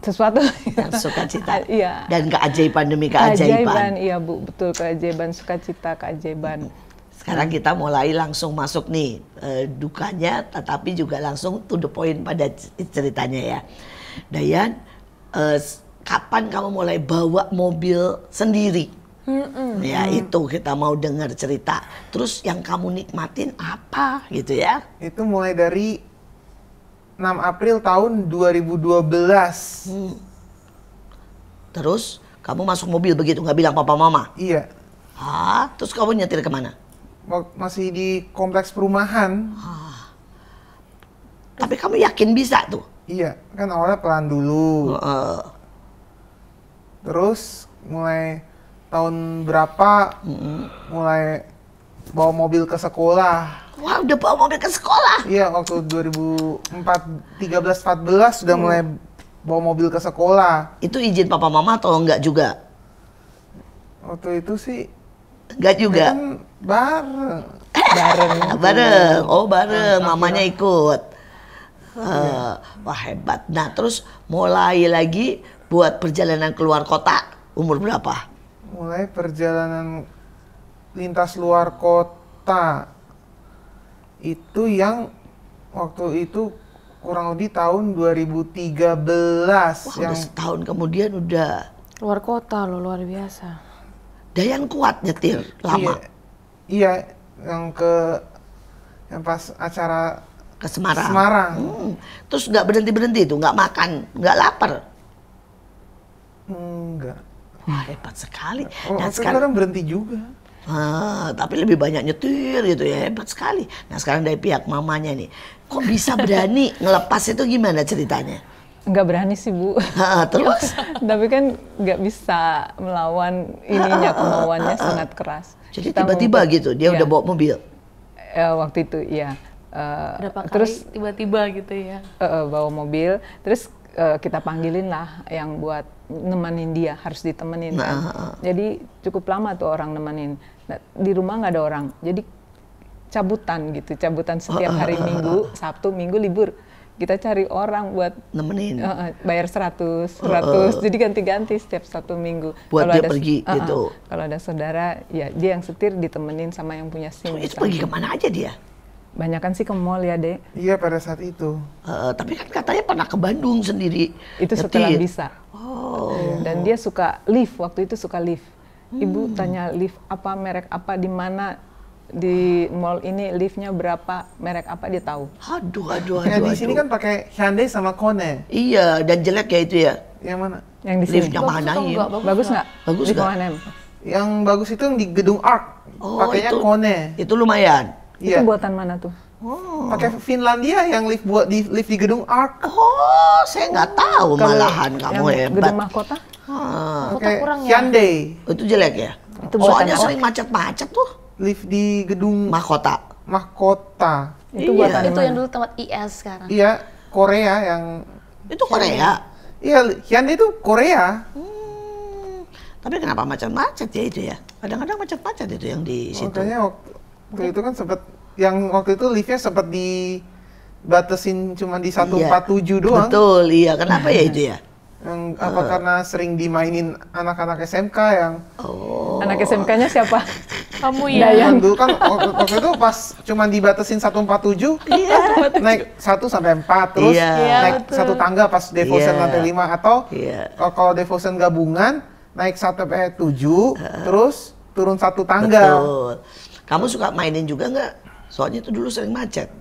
Speaker 3: sesuatu
Speaker 2: yang sukacita.
Speaker 3: Iya.
Speaker 2: Dan keajaiban demi keajaiban.
Speaker 3: Iya Bu, betul, keajaiban, sukacita, keajaiban.
Speaker 2: Sekarang kita mulai langsung masuk nih dukanya, tetapi juga langsung to the point pada ceritanya ya. Dayan, kapan kamu mulai bawa mobil sendiri? Ya itu kita mau dengar cerita. Terus yang kamu nikmatin apa gitu ya?
Speaker 4: Itu mulai dari 6 April tahun 2012.
Speaker 2: Terus kamu masuk mobil begitu, nggak bilang papa mama?
Speaker 4: Iya.
Speaker 2: Terus kamu nyetir kemana?
Speaker 4: Masih di kompleks perumahan.
Speaker 2: Tapi kamu yakin bisa tuh?
Speaker 4: Iya, kan awalnya pelan dulu. Terus mulai tahun berapa mulai bawa mobil ke sekolah.
Speaker 2: Wah, udah bawa mobil ke sekolah?
Speaker 4: Iya, waktu 2013-14 sudah mulai bawa mobil ke sekolah.
Speaker 2: Itu izin papa mama atau enggak juga?
Speaker 4: Waktu itu sih
Speaker 2: Enggak juga?
Speaker 4: kan bareng.
Speaker 2: Bareng. Oh bareng, mamanya ikut. Wah hebat. Nah terus mulai lagi buat perjalanan keluar kota, umur berapa?
Speaker 4: Mulai perjalanan lintas luar kota. Itu yang waktu itu kurang lebih tahun 2013.
Speaker 2: Wah
Speaker 4: yang
Speaker 2: udah setahun kemudian udah.
Speaker 1: Luar kota loh, luar biasa.
Speaker 2: Dayan kuat nyetir lama.
Speaker 4: Iya, yang pas acara
Speaker 2: Ke Semarang. Terus nggak berhenti tuh, nggak makan, nggak lapar.
Speaker 4: Enggak.
Speaker 2: Wah hebat sekali.
Speaker 4: Nah, sekarang berhenti juga.
Speaker 2: Tapi lebih banyak nyetir gitu ya, hebat sekali. Nah sekarang dari pihak mamanya nih, kok bisa berani ngelepas itu gimana ceritanya?
Speaker 3: Nggak berani sih Bu.
Speaker 2: Terus?
Speaker 3: Tapi kan nggak bisa melawan ininya, kemauannya sangat keras.
Speaker 2: Jadi
Speaker 3: Kita
Speaker 2: tiba-tiba gitu dia udah bawa mobil?
Speaker 3: Waktu itu iya.
Speaker 1: Berapa
Speaker 3: Terus
Speaker 1: kali tiba-tiba gitu ya?
Speaker 3: bawa mobil, terus kita panggilin lah yang buat nemenin dia, harus ditemenin kan. Jadi cukup lama tuh orang nemenin. Nah, di rumah nggak ada orang, jadi cabutan setiap hari Minggu, Sabtu, Minggu libur. Kita cari orang buat
Speaker 2: nemenin,
Speaker 3: bayar 100, jadi ganti-ganti setiap 1 minggu.
Speaker 2: Buat dia pergi gitu.
Speaker 3: Kalau ada saudara, ya dia yang setir ditemenin sama yang punya SIM.
Speaker 2: Itu pergi kemana aja dia?
Speaker 3: Banyakan sih ke mall ya Dek.
Speaker 4: Iya pada saat itu.
Speaker 2: Tapi kan katanya pernah ke Bandung sendiri.
Speaker 3: Itu setelah
Speaker 2: nyetir.
Speaker 3: bisa. Dan dia suka lift, waktu itu suka lift. Ibu tanya lift apa, merek apa, di mana, di mall ini liftnya berapa, merek apa, dia tahu.
Speaker 2: Aduh.
Speaker 4: Di sini kan pakai Hyundai sama Kone.
Speaker 2: Iya, dan jelek ya itu ya.
Speaker 4: Yang mana?
Speaker 3: Yang di sini.
Speaker 2: Liftnya mana ya?
Speaker 3: Bagus nggak?
Speaker 2: Bagus
Speaker 3: Di
Speaker 2: nggak?
Speaker 3: Kohanem.
Speaker 4: Yang bagus itu yang di gedung Ark. Pakainya
Speaker 2: itu,
Speaker 4: Kone.
Speaker 2: itu lumayan.
Speaker 4: Iya.
Speaker 3: Itu buatan mana tuh?
Speaker 4: Pakai Finlandia yang lift di gedung Ark.
Speaker 2: Oh, saya nggak tahu malahan kamu
Speaker 3: yang
Speaker 2: hebat.
Speaker 3: gedung mahkota?
Speaker 2: Ah,
Speaker 1: Kota
Speaker 4: Pakai
Speaker 1: kurang ya.
Speaker 4: Hyundai.
Speaker 2: itu jelek ya?
Speaker 3: Itu buatan
Speaker 2: Soalnya
Speaker 3: apa?
Speaker 2: sering macet-macet tuh.
Speaker 4: Lift di gedung
Speaker 2: Mahkota.
Speaker 4: mahkota.
Speaker 3: Itu
Speaker 2: Iya.
Speaker 3: buatan
Speaker 1: Itu
Speaker 3: mana?
Speaker 1: yang dulu tempat IS sekarang.
Speaker 4: Iya, Korea yang
Speaker 2: Itu Korea.
Speaker 4: iya Hyundai itu Korea.
Speaker 2: Tapi kenapa macet-macet ya itu ya? Kadang-kadang macet-macet itu yang di situ.
Speaker 4: Makanya waktu itu kan sempat yang waktu itu liftnya sempat dibatasin cuma di 147 doang.
Speaker 2: Betul, iya. Kenapa ya itu ya?
Speaker 4: Yang apa karena sering dimainin anak-anak SMK yang
Speaker 2: Oh.
Speaker 3: Anak SMK-nya siapa?
Speaker 1: Kamu ya.
Speaker 4: yang dulu kan waktu itu pas cuma dibatasin 147 naik 1 sampai 4 terus
Speaker 2: Iya.
Speaker 4: naik
Speaker 1: Betul.
Speaker 4: satu tangga pas devotion
Speaker 2: Iya.
Speaker 4: lantai 5 atau
Speaker 2: Iya.
Speaker 4: kalau devotion gabungan naik 1 sampai 7 terus turun satu tangga.
Speaker 2: Betul. Kamu suka mainin juga nggak? Soalnya itu dulu sering macet.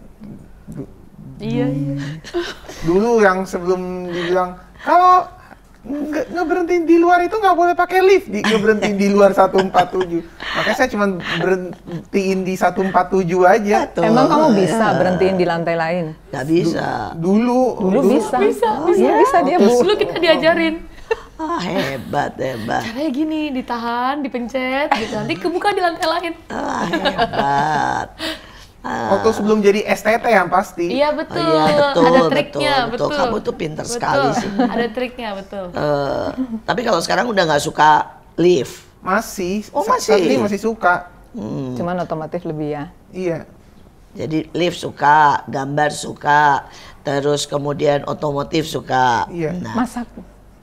Speaker 1: Iya.
Speaker 4: Dulu yang sebelum dibilang kalau ngeberhentiin di luar itu nggak boleh pakai lift, ngeberhentiin di luar 147. Makanya saya cuma berhentiin di 147 aja.
Speaker 2: Betul.
Speaker 3: Emang kamu bisa
Speaker 2: Ya.
Speaker 3: berhentiin di lantai lain?
Speaker 2: Nggak bisa.
Speaker 4: Dulu
Speaker 3: Bisa.
Speaker 1: Bisa.
Speaker 3: Iya bisa dia, Bu.
Speaker 1: Dulu kita diajarin.
Speaker 2: Ah, hebat.
Speaker 1: Caranya gini, ditahan, dipencet gitu. Nanti kebuka di lantai lain.
Speaker 2: Ah, hebat.
Speaker 4: waktu sebelum jadi STT yang pasti.
Speaker 1: Iya betul.
Speaker 2: Iya, betul,
Speaker 1: Ada triknya,
Speaker 2: betul.
Speaker 1: betul.
Speaker 2: Kamu tuh pinter sekali sih.
Speaker 1: Ada triknya, betul.
Speaker 2: Tapi kalau sekarang udah nggak suka lift.
Speaker 4: Masih.
Speaker 2: Oh,
Speaker 4: Saat ini
Speaker 2: masih.
Speaker 4: masih suka.
Speaker 3: Cuman otomotif lebih ya.
Speaker 4: Iya.
Speaker 2: Jadi lift suka, gambar suka, terus kemudian otomotif suka.
Speaker 4: Iya.
Speaker 2: Nah.
Speaker 3: Masak.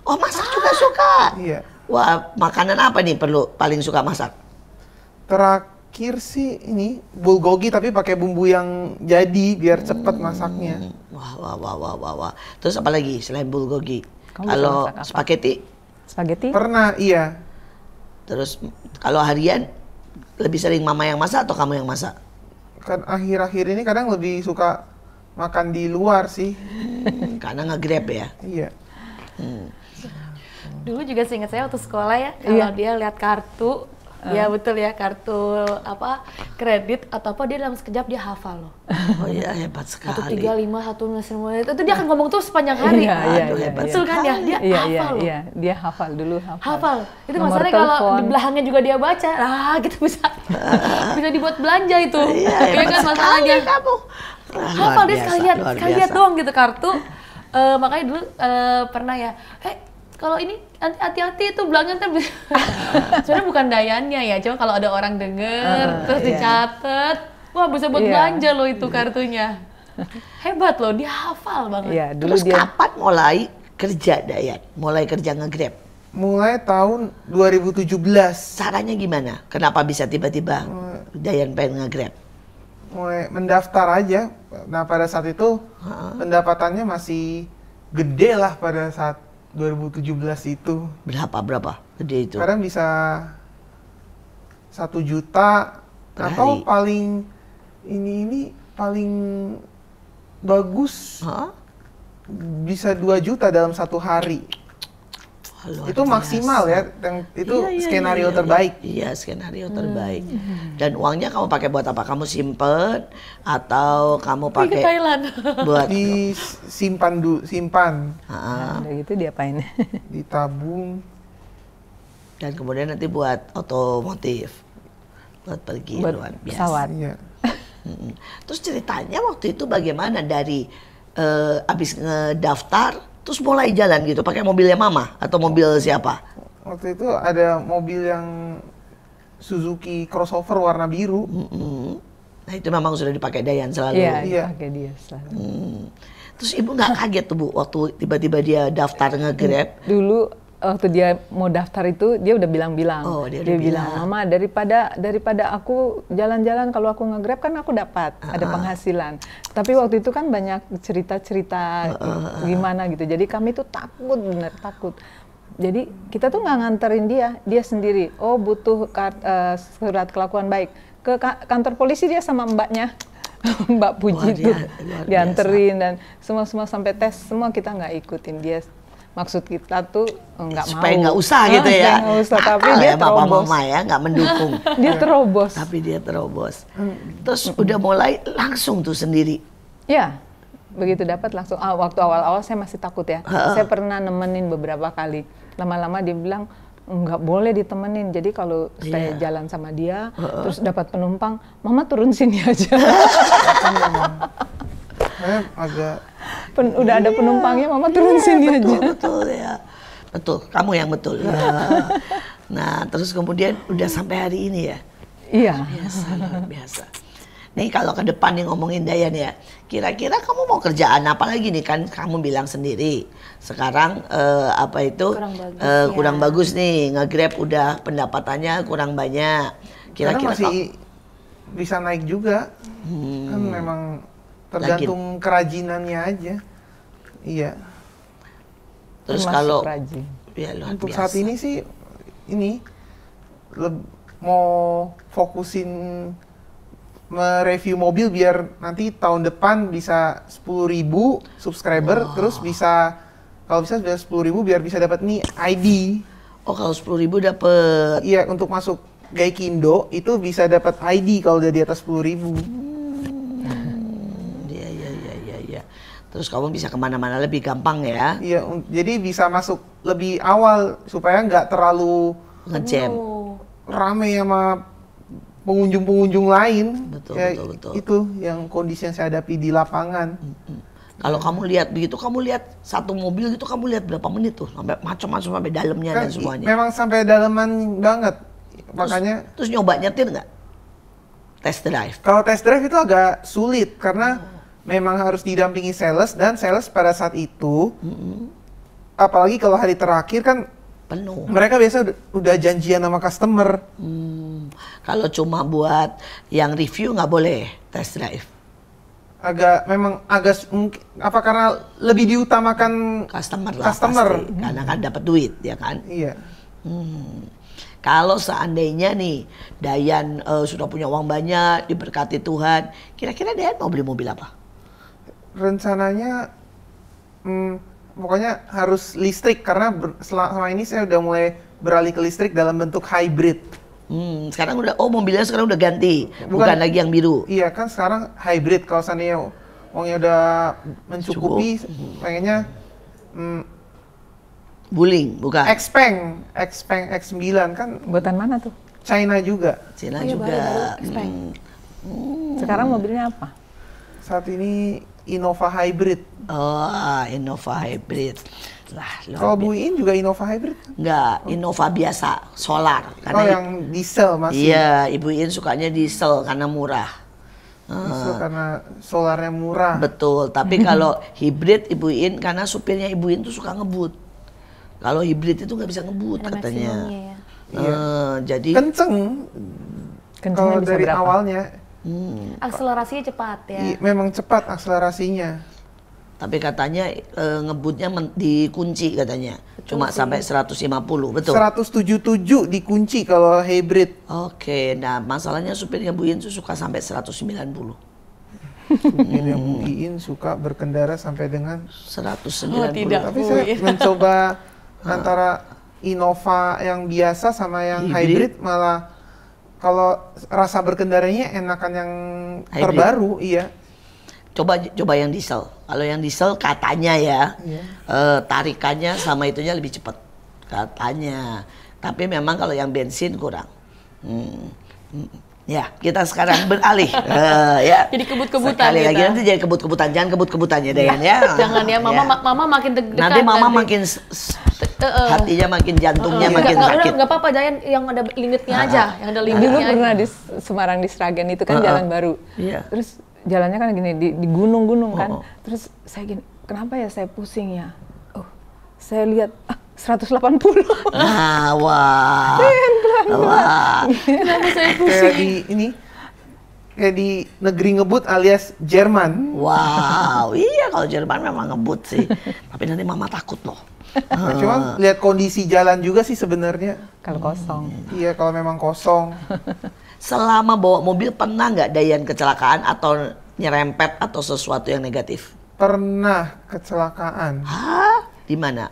Speaker 2: Oh, masak juga suka.
Speaker 4: Iya.
Speaker 2: Wah, makanan apa nih paling suka masak?
Speaker 4: Terakhir sih ini bulgogi tapi pakai bumbu yang jadi biar cepet masaknya.
Speaker 2: Wah. Terus apa lagi selain bulgogi?
Speaker 3: Kamu bisa
Speaker 2: Kalau
Speaker 3: masak apa?
Speaker 2: spaghetti,
Speaker 3: Spaghetti?
Speaker 4: Pernah, iya.
Speaker 2: terus kalau harian lebih sering mama yang masak atau kamu yang masak?
Speaker 4: Kan akhir-akhir ini kadang lebih suka makan di luar sih.
Speaker 2: Karena nge-grab ya.
Speaker 4: Iya.
Speaker 1: Dulu juga seingat saya waktu sekolah ya, kalau dia lihat kartu, ya betul ya, kartu apa kredit atau apa, dia dalam sekejap dia hafal loh.
Speaker 2: Oh iya, hebat
Speaker 1: 135,
Speaker 2: sekali.
Speaker 1: 1 semua itu dia akan ngomong terus sepanjang hari.
Speaker 2: Aduh, hebat
Speaker 1: Betul kan ya? Dia hafal loh.
Speaker 3: Iya, dia hafal dulu hafal.
Speaker 1: Hafal. Itu
Speaker 3: Nomor
Speaker 1: masalahnya kalau
Speaker 3: telepon.
Speaker 1: di belakangnya juga dia baca, gitu bisa bisa dibuat belanja itu.
Speaker 2: Iya,
Speaker 1: Iya
Speaker 2: hebat
Speaker 1: kan
Speaker 2: sekali
Speaker 1: masalahnya.
Speaker 2: kamu.
Speaker 1: Hafal dia sekali lihat
Speaker 2: luar
Speaker 1: sekali lihat
Speaker 2: biasa.
Speaker 1: doang gitu kartu. Makanya dulu pernah ya, kalau ini hati-hati itu belakangnya ntar sebenarnya bukan dayannya ya, cuma kalau ada orang denger terus dicatat, wah bisa buat
Speaker 3: Iya.
Speaker 1: belanja loh itu kartunya. Hebat loh, dia hafal banget.
Speaker 3: Iya, dulu
Speaker 2: Terus
Speaker 3: dia
Speaker 2: kapan mulai kerja Dayan? Mulai kerja nge-grab?
Speaker 4: Mulai tahun 2017.
Speaker 2: Caranya gimana? Kenapa bisa tiba-tiba Dayan pengen nge-grab?
Speaker 4: Mulai mendaftar aja. Nah, pada saat itu pendapatannya masih gede lah pada saat 2017 itu.
Speaker 2: Berapa gede itu?
Speaker 4: Kadang bisa 1 juta
Speaker 2: Per
Speaker 4: atau
Speaker 2: hari.
Speaker 4: paling ini paling bagus
Speaker 2: Hah?
Speaker 4: bisa 2 juta dalam 1 hari.
Speaker 2: Luar
Speaker 4: Itu
Speaker 2: biasa.
Speaker 4: maksimal ya, yang itu
Speaker 2: Iya,
Speaker 4: skenario
Speaker 2: iya.
Speaker 4: terbaik.
Speaker 2: Iya, skenario terbaik. Dan uangnya kamu pakai buat apa? Kamu simpen atau kamu
Speaker 1: Pergi ke
Speaker 2: pakai
Speaker 1: Thailand.
Speaker 2: buat
Speaker 4: Simpan,
Speaker 3: udah gitu diapain?
Speaker 4: ditabung.
Speaker 2: dan kemudian nanti buat otomotif, buat pergi
Speaker 3: Buat
Speaker 2: luar biasa.
Speaker 3: pesawat.
Speaker 4: Iya.
Speaker 2: Terus ceritanya waktu itu bagaimana dari abis ngedaftar terus mulai jalan gitu pakai mobilnya mama atau mobil siapa?
Speaker 4: Waktu itu ada mobil yang Suzuki crossover warna biru.
Speaker 2: Nah itu memang sudah dipakai Dayan selalu.
Speaker 3: Iya,
Speaker 4: Iya.
Speaker 3: pakai dia selalu.
Speaker 2: Terus ibu nggak kaget tuh Bu waktu tiba-tiba dia daftar nge-grab?
Speaker 3: Dulu waktu dia mau daftar itu dia udah bilang-bilang.
Speaker 2: Oh, dia udah
Speaker 3: bilang,
Speaker 2: bilang.
Speaker 3: "Mama, daripada aku jalan-jalan kalau aku nge-grab kan aku dapat ada penghasilan." Tapi waktu itu kan banyak cerita-cerita gimana gitu. Jadi kami tuh takut, bener takut. Jadi kita tuh nggak nganterin dia sendiri. Oh, butuh surat kelakuan baik. Ke kantor polisi dia sama mbaknya. Mbak Puji
Speaker 2: Wah,
Speaker 3: tuh
Speaker 2: luar biasa.
Speaker 3: dianterin dan semua sampai tes semua kita nggak ikutin dia. maksud kita tuh nggak mau.
Speaker 2: Supaya nggak usah gitu ya.
Speaker 3: Nggak usah, tapi
Speaker 2: Nakal
Speaker 3: dia
Speaker 2: ya papa
Speaker 3: terobos.
Speaker 2: mama ya, nggak mendukung.
Speaker 3: Dia terobos.
Speaker 2: Tapi dia terobos. Terus udah mulai langsung tuh sendiri.
Speaker 3: Ya, begitu dapat langsung. Waktu awal-awal saya masih takut ya. Saya pernah nemenin beberapa kali. Lama-lama dia bilang nggak boleh ditemenin. Jadi kalau saya jalan sama dia, terus dapat penumpang, mama turun sini aja.
Speaker 4: Saya agak
Speaker 3: Udah ada penumpangnya, mama turun sini aja.
Speaker 2: Betul ya. Betul, kamu yang betul. Ya. Nah, terus kemudian udah sampai hari ini ya.
Speaker 3: Iya.
Speaker 2: Biasa, luar biasa. Nih kalau ke depan nih ngomongin Dayan ya, kira-kira kamu mau kerjaan apa lagi nih, kan kamu bilang sendiri sekarang apa itu kurang bagus nih, nge-Grab udah pendapatannya kurang banyak.
Speaker 4: karena
Speaker 2: Kira-kira
Speaker 4: masih bisa naik juga. Kan memang tergantung kerajinannya aja. Iya.
Speaker 2: terus
Speaker 3: Termasuk
Speaker 2: kalau
Speaker 3: rajin.
Speaker 2: ya luar
Speaker 4: Untuk
Speaker 2: biasa.
Speaker 4: saat ini sih ini mau fokusin mereview mobil biar nanti tahun depan bisa 10.000 subscriber, terus bisa kalau bisa 10.000 biar bisa dapat nih ID.
Speaker 2: Oh kalau 10.000 dapet.
Speaker 4: Iya, untuk masuk Gaikindo itu bisa dapat ID kalau udah di atas 10.000.
Speaker 2: Iya. Terus kamu bisa kemana-mana lebih gampang ya,
Speaker 4: Iya, jadi bisa masuk lebih awal supaya nggak terlalu
Speaker 2: ngejam.
Speaker 4: rame sama pengunjung-pengunjung lain.
Speaker 2: Betul,
Speaker 4: Ya,
Speaker 2: betul.
Speaker 4: Itu yang kondisi yang saya hadapi di lapangan.
Speaker 2: Kalau kamu lihat begitu, kamu lihat satu mobil gitu, kamu lihat berapa menit tuh sampai macam-macam sampai dalamnya dan semuanya.
Speaker 4: Memang sampai dalaman banget. Makanya
Speaker 2: Terus nyoba nyetir nggak? Test drive.
Speaker 4: kalau test drive itu agak sulit karena memang harus didampingi sales, dan sales pada saat itu apalagi kalau hari terakhir kan
Speaker 2: Penuh.
Speaker 4: mereka biasa udah janjian sama customer.
Speaker 2: Kalau cuma buat yang review nggak boleh test drive.
Speaker 4: Memang agak mungkin apa karena lebih diutamakan
Speaker 2: Customer lah
Speaker 4: Customer.
Speaker 2: pasti, karena kan dapat duit ya kan.
Speaker 4: iya.
Speaker 2: Kalau seandainya nih Dayan sudah punya uang banyak, diberkati Tuhan, kira-kira Dayan mau beli mobil apa?
Speaker 4: Rencananya pokoknya harus listrik karena selama ini saya udah mulai beralih ke listrik dalam bentuk hybrid.
Speaker 2: Sekarang udah, mobilnya sekarang udah ganti, bukan lagi yang biru.
Speaker 4: Iya kan sekarang hybrid, kalau seandainya uangnya udah mencukupi, pengennya
Speaker 2: Wuling, bukan?
Speaker 4: Xpeng X9 kan
Speaker 3: Buatan mana tuh?
Speaker 4: China juga.
Speaker 2: Cina
Speaker 1: Iya,
Speaker 2: juga.
Speaker 1: baru Xpeng.
Speaker 3: Sekarang mobilnya apa?
Speaker 4: Saat ini Innova Hybrid.
Speaker 2: Innova Hybrid. Lah,
Speaker 4: Kalau Bu Iin juga Innova Hybrid?
Speaker 2: enggak, Innova biasa, solar.
Speaker 4: Oh yang diesel masih?
Speaker 2: Iya, Ibu Iin sukanya diesel karena murah.
Speaker 4: Diesel karena solarnya murah.
Speaker 2: Betul, tapi kalau hibrid Ibu Iin karena supirnya Ibu Iin tuh suka ngebut. Kalau hibrid itu nggak bisa ngebut
Speaker 1: Ada
Speaker 2: katanya.
Speaker 1: maksimumnya ya.
Speaker 2: Jadi
Speaker 4: Kenceng
Speaker 3: Kencengnya
Speaker 4: kalau
Speaker 3: bisa
Speaker 4: dari
Speaker 3: berapa?
Speaker 4: awalnya.
Speaker 1: Akselerasinya cepat ya.
Speaker 4: Memang cepat akselerasinya.
Speaker 2: tapi katanya ngebutnya dikunci katanya. Cuma sampai 150, betul.
Speaker 4: 177 dikunci kalau hybrid.
Speaker 2: Oke, nah masalahnya supirnya Bu Iin tuh suka sampai 190.
Speaker 4: Mungkin yang Bu Iin suka berkendara sampai dengan
Speaker 2: 190.
Speaker 1: tidak.
Speaker 4: tapi
Speaker 1: Bu
Speaker 4: saya
Speaker 1: Iin.
Speaker 4: mencoba antara Innova yang biasa sama yang hybrid, malah kalau rasa berkendaranya enakan yang
Speaker 2: Hybrid.
Speaker 4: terbaru, iya.
Speaker 2: Coba yang diesel. Kalau yang diesel katanya ya, tarikannya sama itunya lebih cepat katanya. Tapi memang kalau yang bensin kurang. Ya, kita sekarang beralih. Ya.
Speaker 1: Jadi kebut-kebutan
Speaker 2: Sekali
Speaker 1: kita.
Speaker 2: lagi nanti jadi kebut-kebutan, jangan kebut-kebutan ya Dayan ya.
Speaker 1: Jangan ya,
Speaker 2: Ya.
Speaker 1: mama makin deg-degan.
Speaker 2: Nanti mama makin hatinya makin jantungnya makin sakit.
Speaker 1: Nggak apa-apa, Dayan yang ada limitnya aja, yang ada
Speaker 3: Dulu
Speaker 1: limitnya aja.
Speaker 3: pernah di Semarang di Sragen itu kan jalan baru.
Speaker 2: Iya.
Speaker 3: Terus jalannya kan gini di gunung-gunung kan. Terus saya gini, kenapa ya saya pusing ya? Oh, saya lihat 180.
Speaker 2: Nah, wah. Wah.
Speaker 1: Kenapa saya
Speaker 4: Kayak
Speaker 1: pusing?
Speaker 4: di ini, kayak di negeri ngebut alias Jerman.
Speaker 2: Wow, iya kalau Jerman memang ngebut sih. Tapi nanti mama takut loh.
Speaker 4: Nah, cuman lihat kondisi jalan juga sih sebenarnya.
Speaker 3: Kalau kosong.
Speaker 4: Iya, kalau memang kosong.
Speaker 2: Selama bawa mobil pernah nggak Dayan kecelakaan atau nyerempet atau sesuatu yang negatif?
Speaker 4: Pernah kecelakaan.
Speaker 2: Hah? Di mana?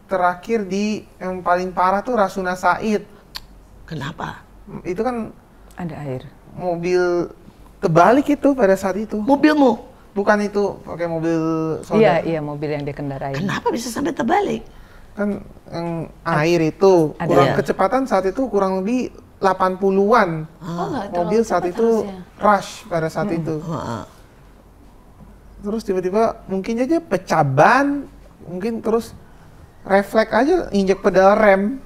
Speaker 4: terakhir di yang paling parah tuh Rasuna Said.
Speaker 2: Kenapa?
Speaker 4: Itu kan
Speaker 3: Ada air.
Speaker 4: mobil terbalik itu pada saat itu.
Speaker 2: Mobilmu?
Speaker 4: Bukan itu pakai mobil
Speaker 3: Iya,
Speaker 4: saudara.
Speaker 3: iya mobil yang dia kendarai.
Speaker 2: Kenapa bisa sampai terbalik?
Speaker 4: Kan yang air itu
Speaker 3: Ada.
Speaker 4: kurang
Speaker 2: Iya.
Speaker 4: kecepatan saat itu kurang lebih 80-an.
Speaker 1: Oh, nggak terlalu
Speaker 4: Mobil saat
Speaker 1: cepat
Speaker 4: itu
Speaker 1: harusnya.
Speaker 4: rush pada saat itu.
Speaker 2: Heeh.
Speaker 4: Terus tiba-tiba mungkin aja pecah ban, mungkin terus refleks aja injek pedal rem.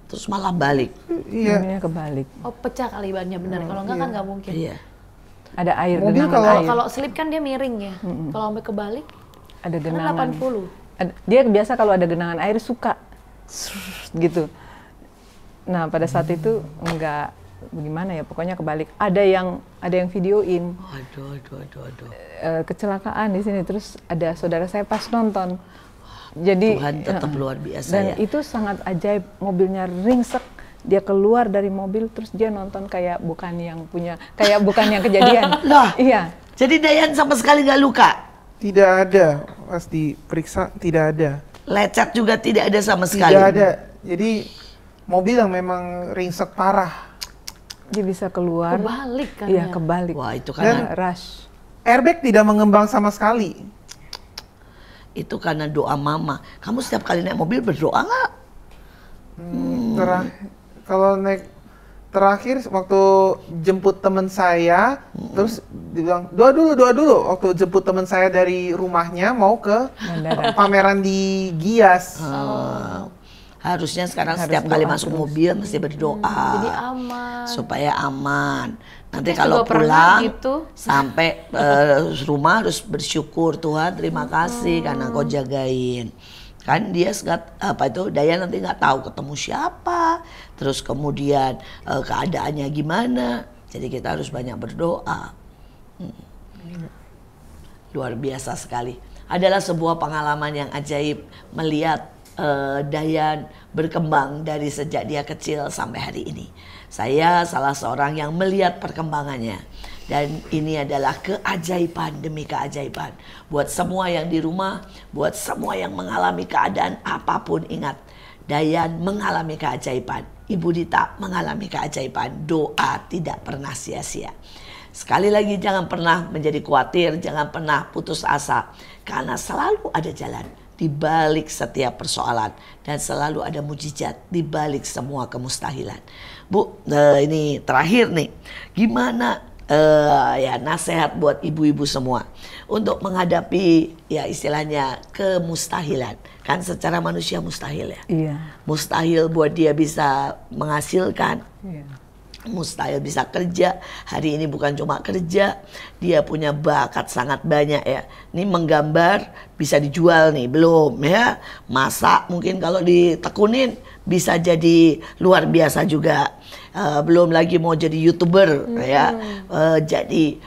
Speaker 2: Terus malah balik.
Speaker 4: Iya.
Speaker 3: Mobilnya kebalik.
Speaker 1: Oh, pecah kali bannya benar. Kalau enggak kan nggak mungkin.
Speaker 2: Iya.
Speaker 3: Ada air,
Speaker 4: Mobil
Speaker 3: genangan
Speaker 4: kalau-
Speaker 3: air.
Speaker 1: Kalau slip kan dia miring ya. Kalau sampai kebalik,
Speaker 3: Ada
Speaker 1: kan
Speaker 3: genangan.
Speaker 1: 80.
Speaker 3: Dia biasa kalau ada genangan air suka gitu. Nah pada saat itu enggak, gimana ya, pokoknya kebalik. Ada yang videoin
Speaker 2: Aduh.
Speaker 3: kecelakaan di sini. Terus ada saudara saya pas nonton. Jadi
Speaker 2: Tuhan tetap luar biasa
Speaker 3: dan
Speaker 2: ya.
Speaker 3: itu sangat ajaib, mobilnya ringsek. Dia keluar dari mobil terus dia nonton kayak bukan yang kejadian.
Speaker 2: Lah.
Speaker 3: Iya.
Speaker 2: Jadi Dayan sama sekali nggak luka?
Speaker 4: Tidak ada, pas diperiksa tidak ada.
Speaker 2: Lecet juga tidak ada sama sekali?
Speaker 4: Tidak ada. Jadi mobil yang memang ringsek parah.
Speaker 3: Dia bisa keluar.
Speaker 1: Kebalik kan
Speaker 3: Iya
Speaker 1: ya?
Speaker 3: kebalik.
Speaker 2: Wah itu
Speaker 3: Karena
Speaker 2: karena,
Speaker 3: rush.
Speaker 4: Airbag tidak mengembang sama sekali.
Speaker 2: itu karena doa mama. Kamu setiap kali naik mobil berdoa nggak?
Speaker 4: Kalau naik terakhir waktu jemput teman saya, terus dibilang doa dulu. Waktu jemput teman saya dari rumahnya mau ke
Speaker 3: Bandara.
Speaker 4: pameran di Gias.
Speaker 2: Harusnya sekarang
Speaker 3: Harus
Speaker 2: setiap kali
Speaker 3: doa
Speaker 2: masuk
Speaker 3: terus.
Speaker 2: mobil mesti berdoa.
Speaker 1: Jadi aman.
Speaker 2: Supaya aman. Nanti
Speaker 1: Saya
Speaker 2: kalau
Speaker 1: juga pernah
Speaker 2: pulang
Speaker 1: gitu.
Speaker 2: sampai rumah harus bersyukur, Tuhan terima kasih karena kau jagain. Kan dia Dayan nanti nggak tahu ketemu siapa, terus kemudian keadaannya gimana. Jadi kita harus banyak berdoa. Luar biasa sekali. Adalah sebuah pengalaman yang ajaib melihat Dayan berkembang dari sejak dia kecil sampai hari ini. Saya salah seorang yang melihat perkembangannya. Dan ini adalah keajaiban demi keajaiban. Buat semua yang di rumah, buat semua yang mengalami keadaan apapun, ingat, Dayan mengalami keajaiban. Ibu Dita mengalami keajaiban. Doa tidak pernah sia-sia. Sekali lagi jangan pernah menjadi khawatir, jangan pernah putus asa. Karena selalu ada jalan di balik setiap persoalan. Dan selalu ada mujizat di balik semua kemustahilan. Bu, ini terakhir nih. Gimana ya nasihat buat ibu-ibu semua untuk menghadapi ya istilahnya kemustahilan. Kan secara manusia mustahil ya.
Speaker 3: Iya.
Speaker 2: Mustahil buat dia bisa menghasilkan.
Speaker 3: Iya.
Speaker 2: Mustahil bisa kerja. Hari ini bukan cuma kerja, dia punya bakat sangat banyak ya. Ini menggambar bisa dijual nih, belum ya. Masak mungkin kalau ditekunin bisa jadi luar biasa juga. Belum lagi mau jadi YouTuber ya. Jadi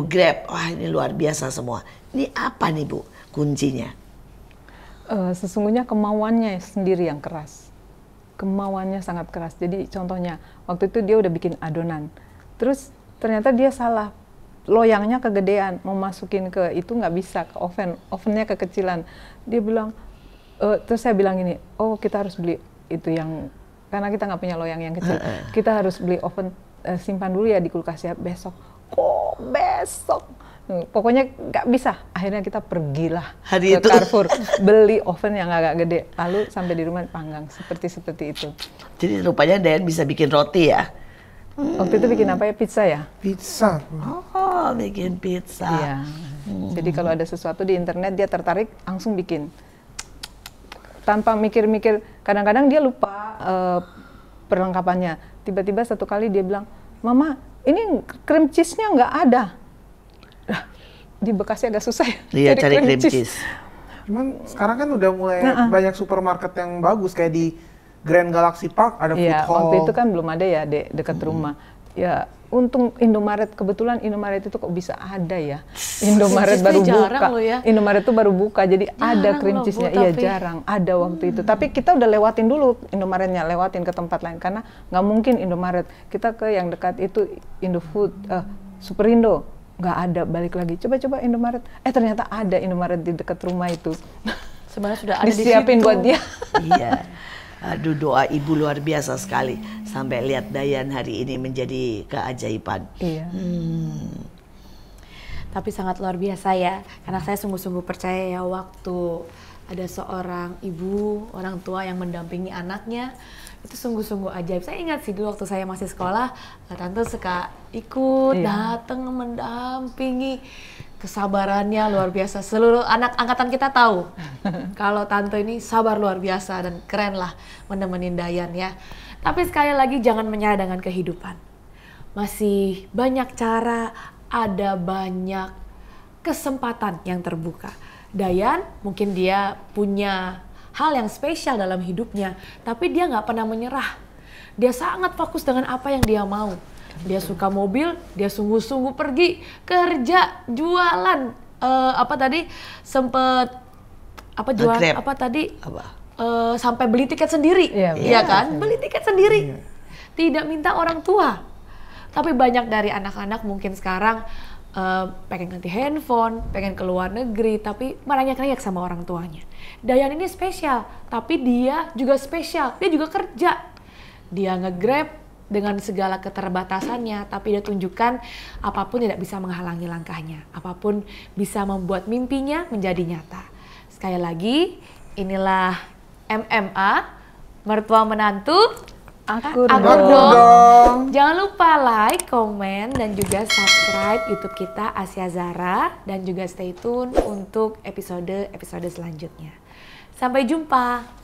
Speaker 2: Grab. Wah, ini luar biasa semua. Ini apa nih Bu kuncinya?
Speaker 3: Sesungguhnya kemauannya sendiri yang keras. Kemauannya sangat keras. Jadi contohnya, waktu itu dia udah bikin adonan. Terus ternyata dia salah. Loyangnya kegedean, mau masukin ke itu nggak bisa, ke oven. Ovennya kekecilan. Dia bilang, terus saya bilang gini, oh kita harus beli itu yang, karena kita nggak punya loyang yang kecil. Kita harus beli oven, simpan dulu ya di kulkas ya, besok. Kok besok? Pokoknya nggak bisa. Akhirnya kita pergilah
Speaker 2: Hari
Speaker 3: ke
Speaker 2: itu.
Speaker 3: Carrefour, beli oven yang agak gede. Lalu sampai di rumah panggang seperti itu.
Speaker 2: Jadi rupanya Dayan bisa bikin roti ya?
Speaker 3: Waktu itu bikin apa ya? Pizza ya?
Speaker 4: Pizza.
Speaker 2: Oh, bikin pizza.
Speaker 3: Iya. Jadi kalau ada sesuatu di internet dia tertarik langsung bikin. Tanpa mikir-mikir. Kadang-kadang dia lupa perlengkapannya. Tiba-tiba satu kali dia bilang, Mama, ini cream cheese-nya nggak ada. Di Bekasi agak susah ya
Speaker 2: Iya, cari cream cheese.
Speaker 4: Cuman sekarang kan udah mulai banyak supermarket yang bagus kayak di Grand Galaxy Park ada food
Speaker 3: Iya,
Speaker 4: hall.
Speaker 3: waktu itu kan belum ada ya dekat rumah. Ya, untung Indomaret, kebetulan Indomaret itu kok bisa ada ya. Indomaret
Speaker 1: Cream
Speaker 3: baru
Speaker 1: cheese-nya jarang
Speaker 3: buka.
Speaker 1: loh ya.
Speaker 3: Indomaret itu baru buka, jadi ada
Speaker 1: Jarang
Speaker 3: cream
Speaker 1: loh, Bu,
Speaker 3: cheese-nya. Iya,
Speaker 1: tapi.
Speaker 3: jarang. Ada waktu itu. Tapi kita udah lewatin dulu Indomaretnya, lewatin ke tempat lain karena nggak mungkin Indomaret. Kita ke yang dekat itu Indofood, Superindo. Nggak ada, balik lagi. Coba-coba Indomaret. Ternyata ada Indomaret di dekat rumah itu.
Speaker 1: sebenarnya sudah ada di
Speaker 3: disiapin
Speaker 1: situ.
Speaker 3: buat dia.
Speaker 2: Iya. Aduh, doa ibu luar biasa sekali sampai lihat Dayan hari ini menjadi keajaiban.
Speaker 3: Iya.
Speaker 1: Tapi sangat luar biasa ya, karena saya sungguh-sungguh percaya ya waktu ada seorang ibu, orang tua yang mendampingi anaknya, itu sungguh-sungguh ajaib. Saya ingat sih dulu waktu saya masih sekolah, tante suka ikut, datang mendampingi. Kesabarannya luar biasa. Seluruh anak angkatan kita tahu kalau tante ini sabar luar biasa dan keren lah menemenin Dayan ya. Tapi sekali lagi jangan menyerah dengan kehidupan. Masih banyak cara, ada banyak kesempatan yang terbuka. Dayan mungkin dia punya hal yang spesial dalam hidupnya, tapi dia nggak pernah menyerah. Dia sangat fokus dengan apa yang dia mau. Dia suka mobil, dia sungguh-sungguh pergi kerja, jualan. Apa tadi sempet apa jualan
Speaker 2: Grab.
Speaker 1: apa tadi?
Speaker 2: Apa?
Speaker 1: Sampai beli tiket sendiri,
Speaker 3: Iya,
Speaker 1: iya kan? Beli tiket sendiri, tidak minta orang tua. Tapi banyak dari anak-anak mungkin sekarang pengen ganti handphone, pengen ke luar negeri, tapi merengek-rengek sama orang tuanya. Dayan ini spesial, tapi dia juga spesial, dia juga kerja. Dia nge-Grab dengan segala keterbatasannya, tapi dia tunjukkan apapun tidak bisa menghalangi langkahnya. Apapun bisa membuat mimpinya menjadi nyata. Sekali lagi, inilah MMA, mertua menantu.
Speaker 3: Akur
Speaker 1: Akur
Speaker 3: dong.
Speaker 1: dong. Jangan lupa like, komen, dan juga subscribe YouTube kita Asia Zara. Dan juga stay tune untuk episode selanjutnya. Sampai jumpa.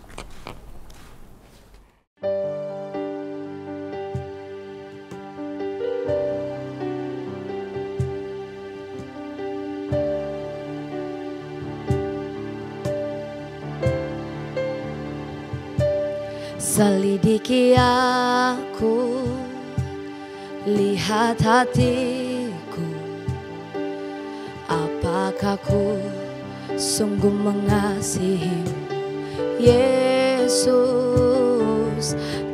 Speaker 5: Selidiki aku, lihat hatiku, apakah ku sungguh mengasihimu, Yesus.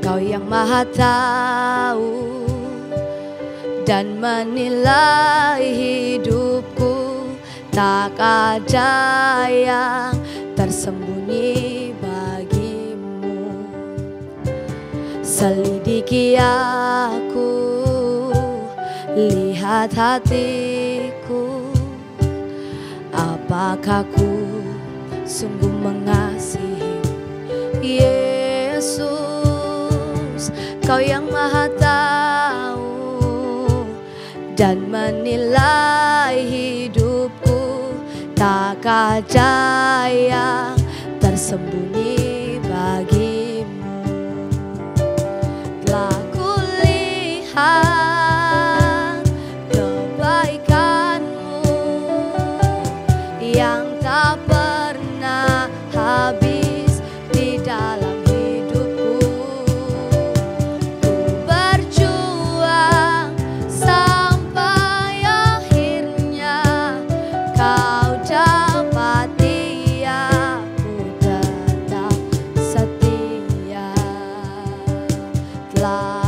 Speaker 5: Kau yang maha tahu dan menilai hidupku, tak ada yang tersembunyi bagimu. Selidiki aku, lihat hatiku, apakah ku sungguh mengasihi Yesus. Kau yang maha tahu dan menilai hidupku, tak ada yang tersembunyi bagimu. Telah kulihat kebaikanmu yang tak pernah habis di dalam hidupku. Ku berjuang sampai akhirnya kau dapati aku tetap setia. Telah